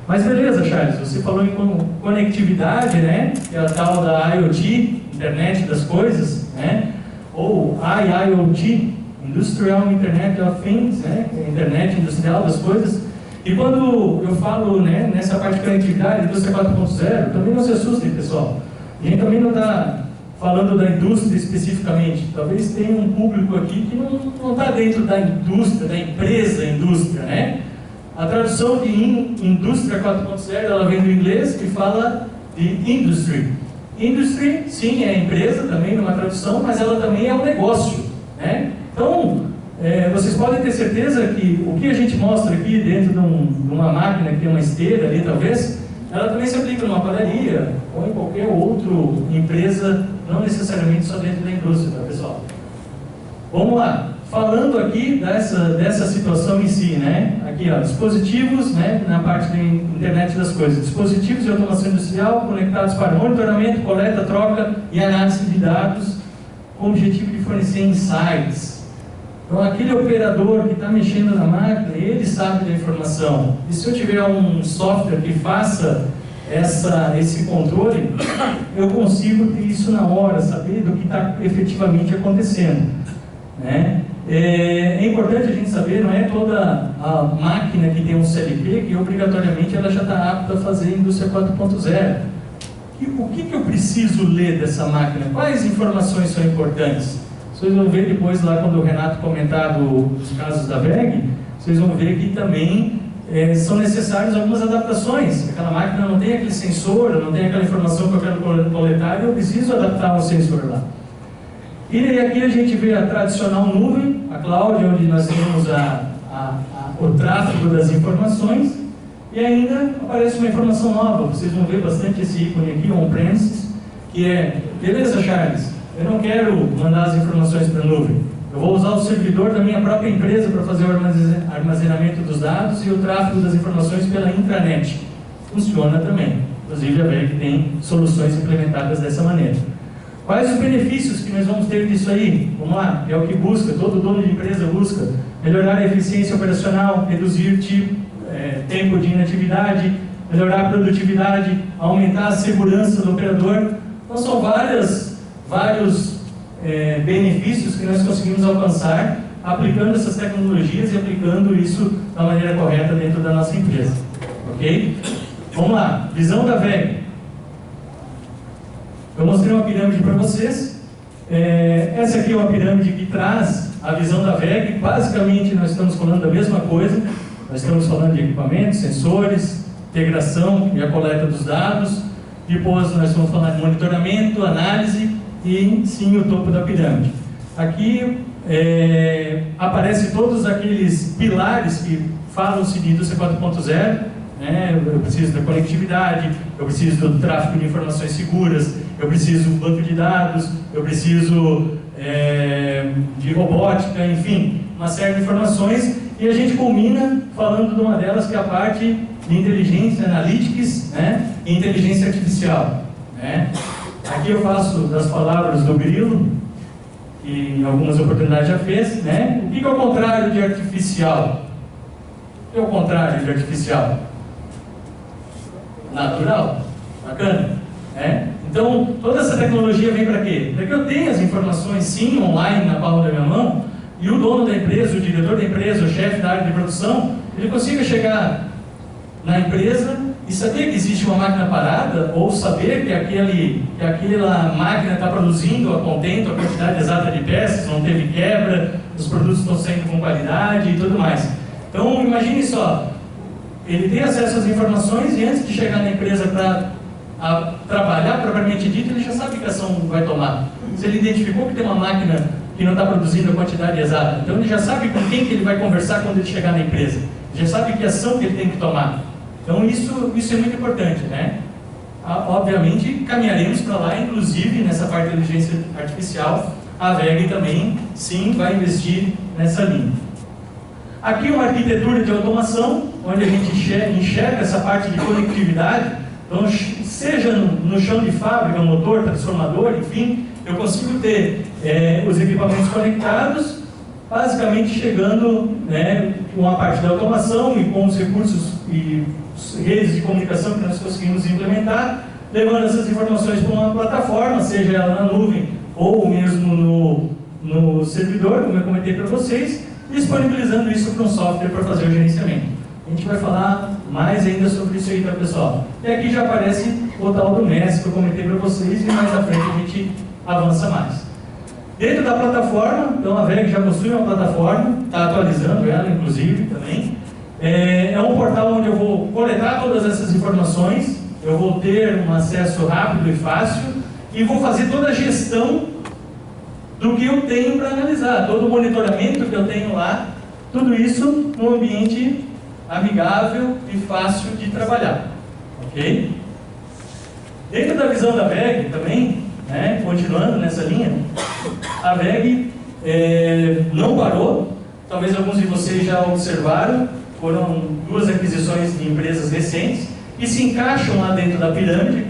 Mas beleza, Charles, você falou em conectividade, né? Que é a tal da IoT, Internet das Coisas, né? Ou IIoT, Industrial Internet of Things, né? Que é a Internet Industrial das Coisas. E quando eu falo, né, nessa parte de conectividade, indústria 4.0, também não se assustem, pessoal. A gente também não está falando da indústria especificamente. Talvez tenha um público aqui que não está dentro da indústria, da empresa indústria, né? A tradução de indústria 4.0, ela vem do inglês que fala de industry. Industry, sim, é empresa também numa tradução, mas ela também é um negócio, né? Então, vocês podem ter certeza que o que a gente mostra aqui dentro de uma máquina que tem uma esteira ali, talvez, ela também se aplica numa padaria ou em qualquer outra empresa, não necessariamente só dentro da indústria, tá, pessoal? Vamos lá. Falando aqui dessa situação em si, né? Aqui, ó, dispositivos, né? Na parte da internet das coisas. Dispositivos de automação industrial conectados para monitoramento, coleta, troca e análise de dados com o objetivo de fornecer insights. Então, aquele operador que está mexendo na máquina, ele sabe da informação. E se eu tiver um software que faça esse controle, eu consigo ter isso na hora, saber do que está efetivamente acontecendo, né? É importante a gente saber, não é toda a máquina que tem um CLP que obrigatoriamente ela já está apta a fazer indústria 4.0. O que eu preciso ler dessa máquina? Quais informações são importantes? Vocês vão ver depois lá quando o Renato comentar dos casos da VEG, vocês vão ver que também são necessárias algumas adaptações. Aquela máquina não tem aquele sensor, não tem aquela informação que eu quero coletar, eu preciso adaptar o sensor lá. E aqui a gente vê a tradicional nuvem, a cloud, onde nós temos o tráfego das informações, e ainda aparece uma informação nova. Vocês vão ver bastante esse ícone aqui, on-premises, que é, beleza, Charles, eu não quero mandar as informações para a nuvem, eu vou usar o servidor da minha própria empresa para fazer o armazenamento dos dados e o tráfego das informações pela intranet. Funciona também. Inclusive a VEG tem soluções implementadas dessa maneira. Quais os benefícios que nós vamos ter disso aí? Vamos lá, é o que busca, todo dono de empresa busca. Melhorar a eficiência operacional, reduzir tempo de inatividade, melhorar a produtividade, aumentar a segurança do operador. Então são vários benefícios que nós conseguimos alcançar aplicando essas tecnologias e aplicando isso da maneira correta dentro da nossa empresa. Ok? Vamos lá, visão da VEG. Eu mostrei uma pirâmide para vocês. Essa aqui é uma pirâmide que traz a visão da VEG. Basicamente, nós estamos falando da mesma coisa. Nós estamos falando de equipamentos, sensores, integração e a coleta dos dados. Depois, nós estamos falando de monitoramento, análise e, sim, o topo da pirâmide. Aqui aparecem todos aqueles pilares que falam-se de indústria 4.0. Eu preciso da conectividade, eu preciso do tráfego de informações seguras, eu preciso do banco de dados, eu preciso de robótica, enfim, uma série de informações. E a gente culmina falando de uma delas que é a parte de inteligência, analytics, né, e inteligência artificial. Né? Aqui eu faço das palavras do Grilo, que em algumas oportunidades já fez. Né? O que é o contrário de artificial? O que é o contrário de artificial? Natural, bacana, né? Então, toda essa tecnologia vem para quê? Para que eu tenha as informações, sim, online, na palma da minha mão, e o dono da empresa, o diretor da empresa, o chefe da área de produção, ele consiga chegar na empresa e saber que existe uma máquina parada, ou saber que aquela máquina está produzindo a contento, a quantidade exata de peças, não teve quebra, os produtos estão saindo com qualidade e tudo mais. Então, imagine só, ele tem acesso às informações e antes de chegar na empresa para trabalhar, propriamente dito, ele já sabe que ação vai tomar. Se ele identificou que tem uma máquina que não está produzindo a quantidade exata, então ele já sabe com quem que ele vai conversar quando ele chegar na empresa. Já sabe que ação que ele tem que tomar. Então isso é muito importante, né? Obviamente caminharemos para lá, inclusive nessa parte de inteligência artificial, a VEG também, sim, vai investir nessa linha. Aqui uma arquitetura de automação, onde a gente enxerga essa parte de conectividade. Então, seja no chão de fábrica, motor, transformador, enfim, eu consigo ter os equipamentos conectados, basicamente chegando, né, com a parte da automação e com os recursos e redes de comunicação que nós conseguimos implementar, levando essas informações para uma plataforma, seja ela na nuvem ou mesmo no servidor, como eu comentei para vocês, disponibilizando isso para um software para fazer o gerenciamento. A gente vai falar mais ainda sobre isso aí, tá, pessoal? E aqui já aparece o tal do MES que eu comentei para vocês, e mais à frente a gente avança mais. Dentro da plataforma, então a VEG já possui uma plataforma, está atualizando ela, inclusive, também. É um portal onde eu vou coletar todas essas informações, eu vou ter um acesso rápido e fácil, e vou fazer toda a gestão do que eu tenho para analisar, todo o monitoramento que eu tenho lá, tudo isso num ambiente amigável e fácil de trabalhar, ok? Dentro da visão da VEG também, né, continuando nessa linha, a VEG não parou, talvez alguns de vocês já observaram, foram 2 aquisições de empresas recentes, e se encaixam lá dentro da pirâmide.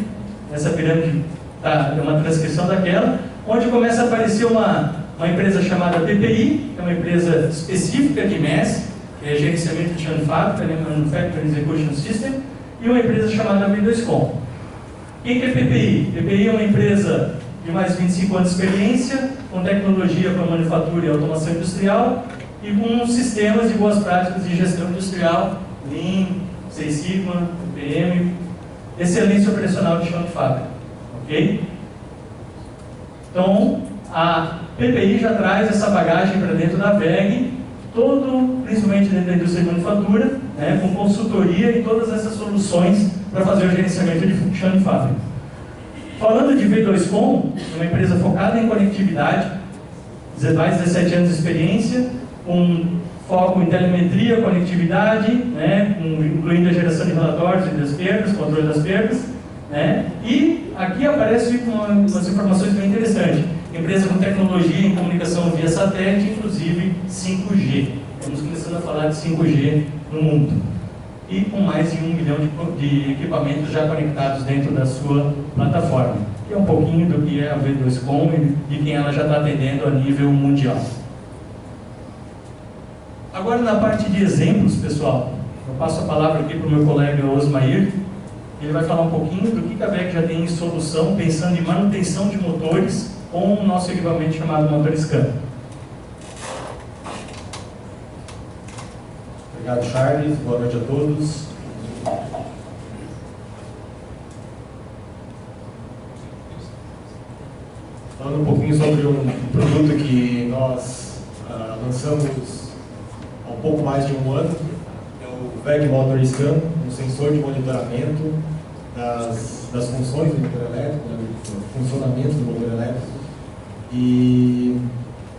Essa pirâmide é uma transcrição daquela, onde começa a aparecer uma empresa chamada PPI, que é uma empresa específica de MES, que é gerenciamento de chão de fábrica, né, Manufacturing Execution System, e uma empresa chamada B2Com. Quem que é PPI? PPI é uma empresa de mais de 25 anos de experiência, com tecnologia para manufatura e automação industrial, e com sistemas de boas práticas de gestão industrial, Lean, Six Sigma, PM, excelência operacional de chão de fábrica. Ok? Então, a PPI já traz essa bagagem para dentro da VEG, principalmente dentro da indústria de manufatura, né, com consultoria e todas essas soluções para fazer o gerenciamento de chão de fábrica. Falando de V2Com, uma empresa focada em conectividade, mais de 17 anos de experiência, com foco em telemetria, conectividade, né, incluindo a geração de relatórios das perdas, controle das perdas, né, e aqui aparece umas informações bem interessantes. Empresa com tecnologia em comunicação via satélite, inclusive 5G. Estamos começando a falar de 5G no mundo. E com mais de 1 milhão de equipamentos já conectados dentro da sua plataforma. Que é um pouquinho do que é a V2Com e de quem ela já está atendendo a nível mundial. Agora, na parte de exemplos, pessoal, eu passo a palavra aqui para o meu colega Osmair. Ele vai falar um pouquinho do que a VEG já tem em solução, pensando em manutenção de motores com o nosso equipamento chamado MotorScan. Obrigado, Charles. Boa noite a todos. Falando um pouquinho sobre um produto que nós lançamos há um pouco mais de um ano, é o VEG MotorScan, um sensor de monitoramento das funções do motor elétrico, do funcionamento do motor elétrico. E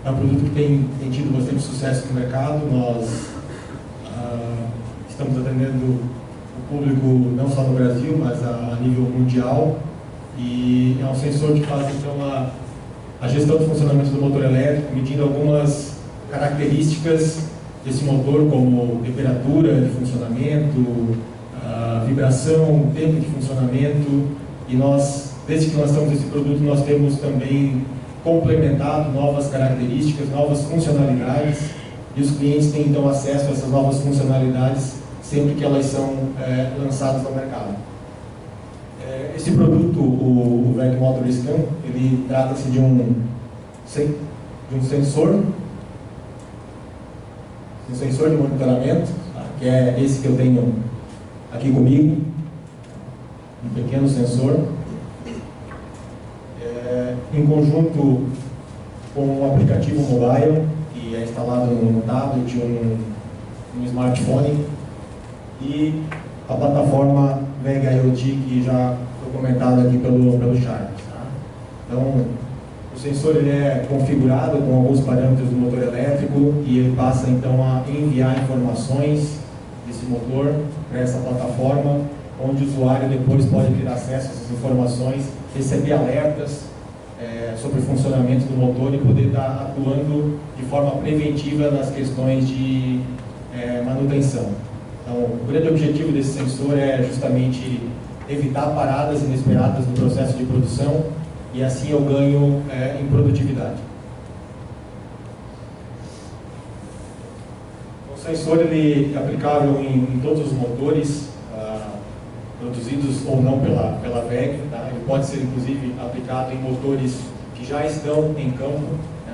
é um produto que tem tido bastante sucesso no mercado. Nós estamos atendendo o público não só no Brasil, mas a nível mundial. E é um sensor que faz então a gestão do funcionamento do motor elétrico, medindo algumas características desse motor, como temperatura de funcionamento, vibração, tempo de funcionamento. E nós, desde que nós temos esse produto, nós temos também complementado novas características, novas funcionalidades, e os clientes têm então acesso a essas novas funcionalidades sempre que elas são lançadas no mercado. Esse produto, o VEG MotorScan, ele trata-se de um sensor de monitoramento, tá? Que é esse que eu tenho aqui comigo, um pequeno sensor, em conjunto com um aplicativo mobile que é instalado no tablet ou no smartphone, e a plataforma VEG IoT, que já foi comentado aqui pelo Charles. Tá? Então, o sensor ele é configurado com alguns parâmetros do motor elétrico e ele passa então a enviar informações desse motor para essa plataforma, onde o usuário depois pode ter acesso a essas informações, receber alertas sobre o funcionamento do motor e poder estar atuando de forma preventiva nas questões de manutenção. Então, o grande objetivo desse sensor é justamente evitar paradas inesperadas no processo de produção, e assim eu ganho em produtividade. O sensor ele é aplicável em todos os motores, produzidos ou não pela VEG. Tá? Ele pode ser inclusive aplicado em motores que já estão em campo,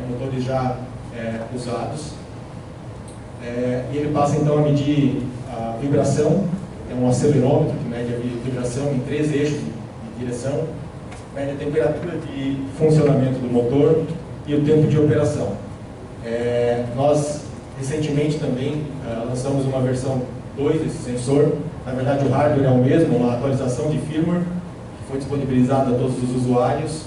motores já usados. e ele passa então a medir a vibração. Tem um acelerômetro que mede a vibração em 3 eixos de direção, mede a temperatura de funcionamento do motor e o tempo de operação. Nós recentemente também lançamos uma versão 2 desse sensor. Na verdade, o hardware é o mesmo, uma atualização de firmware que foi disponibilizada a todos os usuários,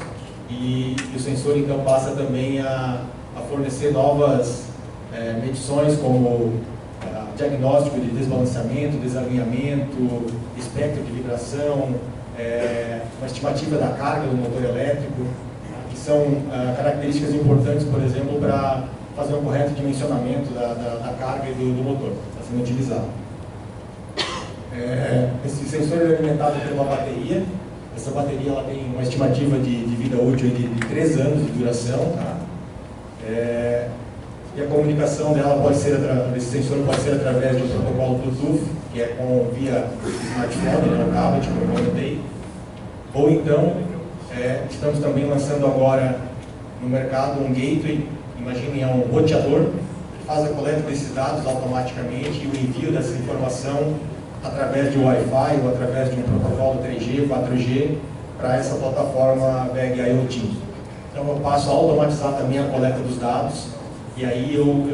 e o sensor então passa também a fornecer novas medições, como diagnóstico de desbalanceamento, desalinhamento, espectro de vibração, uma estimativa da carga do motor elétrico, que são características importantes, por exemplo, para fazer um correto dimensionamento da carga e do motor que está sendo utilizado. Esse sensor é alimentado por uma bateria. Essa bateria ela tem uma estimativa de vida útil de 3 anos de duração. Tá? E a comunicação dela desse sensor pode ser através de um protocolo Bluetooth, que é via smartphone, um tablet, como eu comentei. Ou então, estamos também lançando agora no mercado um gateway. Imaginem, é um roteador que faz a coleta desses dados automaticamente e o envio dessa informação através de Wi-Fi ou através de um protocolo 3G, 4G para essa plataforma VEG IoT. Então eu passo a automatizar também a coleta dos dados e aí eu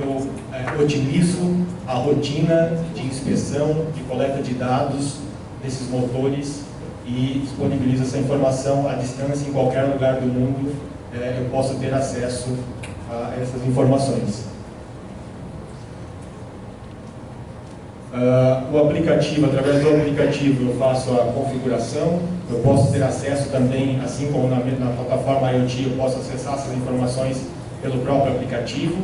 otimizo a rotina de inspeção, de coleta de dados desses motores e disponibilizo essa informação à distância em qualquer lugar do mundo. Eu posso ter acesso a essas informações. O aplicativo, através do aplicativo eu faço a configuração, eu posso ter acesso também, assim como na plataforma IoT, eu posso acessar essas informações pelo próprio aplicativo,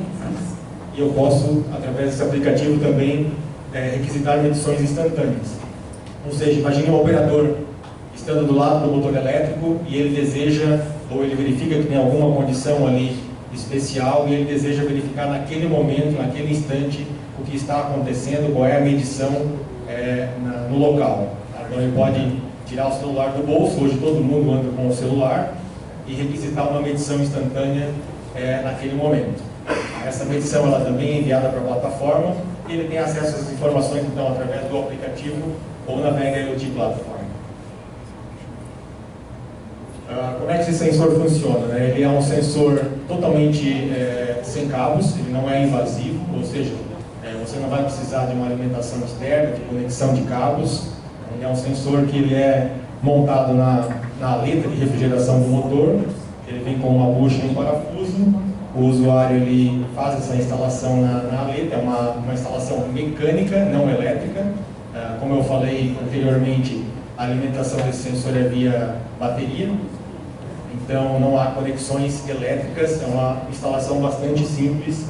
e eu posso, através desse aplicativo também, requisitar medições instantâneas. Ou seja, imagine um operador estando do lado do motor elétrico e ele deseja, ou ele verifica que tem alguma condição ali especial e ele deseja verificar naquele momento, naquele instante, o que está acontecendo, qual é a medição no local. Então ele pode tirar o celular do bolso, hoje todo mundo anda com o celular, e requisitar uma medição instantânea naquele momento. Essa medição ela também é enviada para a plataforma e ele tem acesso a essas informações então através do aplicativo ou na VEG IoT Platform. Como é que esse sensor funciona? Né? Ele é um sensor totalmente sem cabos, ele não é invasivo, ou seja, você não vai precisar de uma alimentação externa, de conexão de cabos. Ele é um sensor que ele é montado na aleta de refrigeração do motor, ele vem com uma bucha e um parafuso. O usuário ele faz essa instalação na aleta, é uma instalação mecânica, não elétrica. Como eu falei anteriormente, a alimentação desse sensor é via bateria, então não há conexões elétricas, é uma instalação bastante simples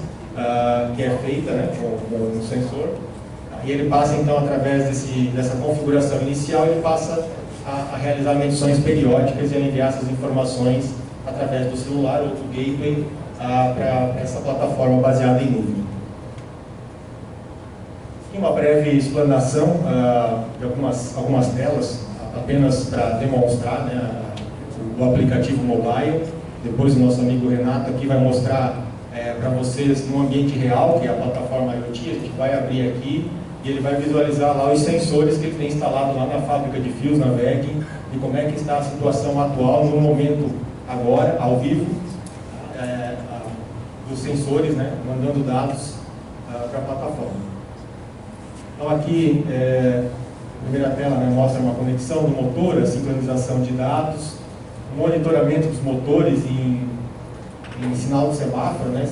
que é feita, né, com o sensor. E ele passa então, através dessa configuração inicial, ele passa a realizar medições periódicas e a enviar essas informações através do celular ou do gateway para essa plataforma baseada em nuvem. Aqui uma breve explanação de algumas telas, apenas para demonstrar, né, o aplicativo mobile. Depois o nosso amigo Renato aqui vai mostrar para vocês no ambiente real, que é a plataforma IoT. A gente vai abrir aqui e ele vai visualizar lá os sensores que ele tem instalado lá na fábrica de fios, na VEG, e como é que está a situação atual no momento agora, ao vivo, dos sensores, né, mandando dados para a plataforma. Então aqui, a primeira tela, né, mostra uma conexão do motor, a sincronização de dados, o monitoramento dos motores em sinal de semáforo, né,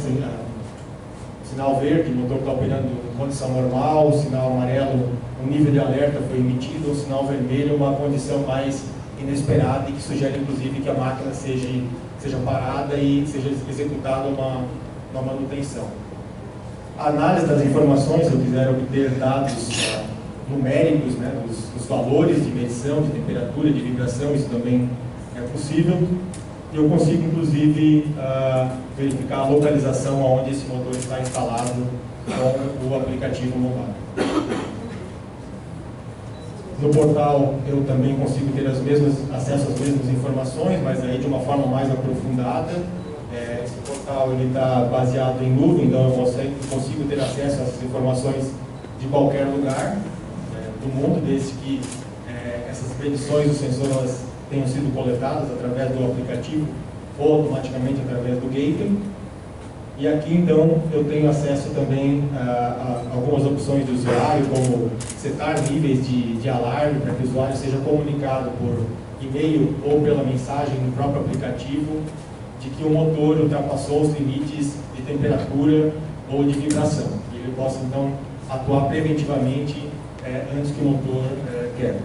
sinal verde, o motor está operando em condição normal, o sinal amarelo, um nível de alerta foi emitido, o sinal vermelho, uma condição mais inesperada e que sugere inclusive que a máquina seja parada e seja executada uma manutenção. A análise das informações, se eu quiser obter dados numéricos, né, dos valores de medição, de temperatura, de vibração, isso também é possível. E eu consigo, inclusive, verificar a localização onde esse motor está instalado com o aplicativo mobile. No portal eu também consigo ter acesso às mesmas informações, mas aí de uma forma mais aprofundada. Esse portal local está baseado em nuvem, então eu consigo ter acesso a essas informações de qualquer lugar do mundo, desde que essas medições do sensor elas tenham sido coletadas através do aplicativo ou automaticamente através do gateway. E aqui então eu tenho acesso também a algumas opções do usuário, como setar níveis de alarme para que o usuário seja comunicado por e-mail ou pela mensagem no próprio aplicativo de que o motor ultrapassou os limites de temperatura ou de vibração. E ele possa então atuar preventivamente antes que o motor quebre.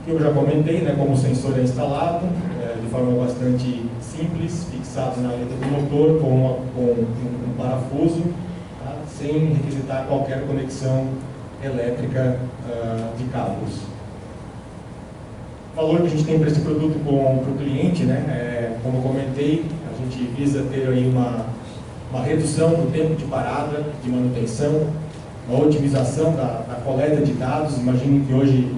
Aqui eu já comentei, né, como o sensor é instalado, de forma bastante simples, fixado na letra do motor com um parafuso, tá, sem requisitar qualquer conexão elétrica de cabos. O valor que a gente tem para esse produto para o cliente, né, como eu comentei, a gente visa ter aí uma redução do tempo de parada, de manutenção, uma otimização da coleta de dados. Imagine que hoje,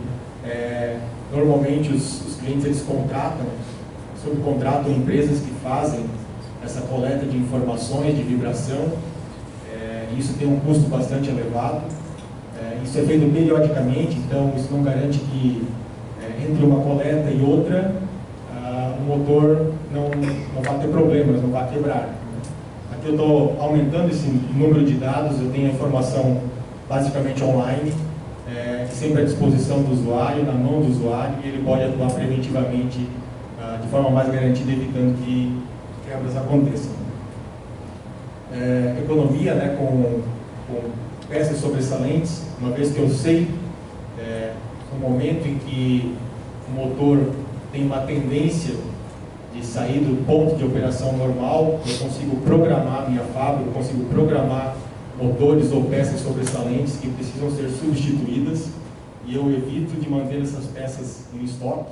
normalmente, os clientes eles subcontratam empresas que fazem essa coleta de informações, de vibração, e isso tem um custo bastante elevado. Isso é feito periodicamente, então isso não garante que entre uma coleta e outra o motor não vai ter problemas, não vai quebrar. Aqui eu estou aumentando esse número de dados, eu tenho a informação basicamente online, sempre à disposição do usuário, na mão do usuário, e ele pode atuar preventivamente de forma mais garantida, evitando que quebras aconteçam. Economia, né, com peças sobressalentes, uma vez que eu sei no momento em que o motor tem uma tendência de sair do ponto de operação normal, eu consigo programar minha fábrica, eu consigo programar motores ou peças sobressalentes que precisam ser substituídas, e eu evito de manter essas peças em estoque.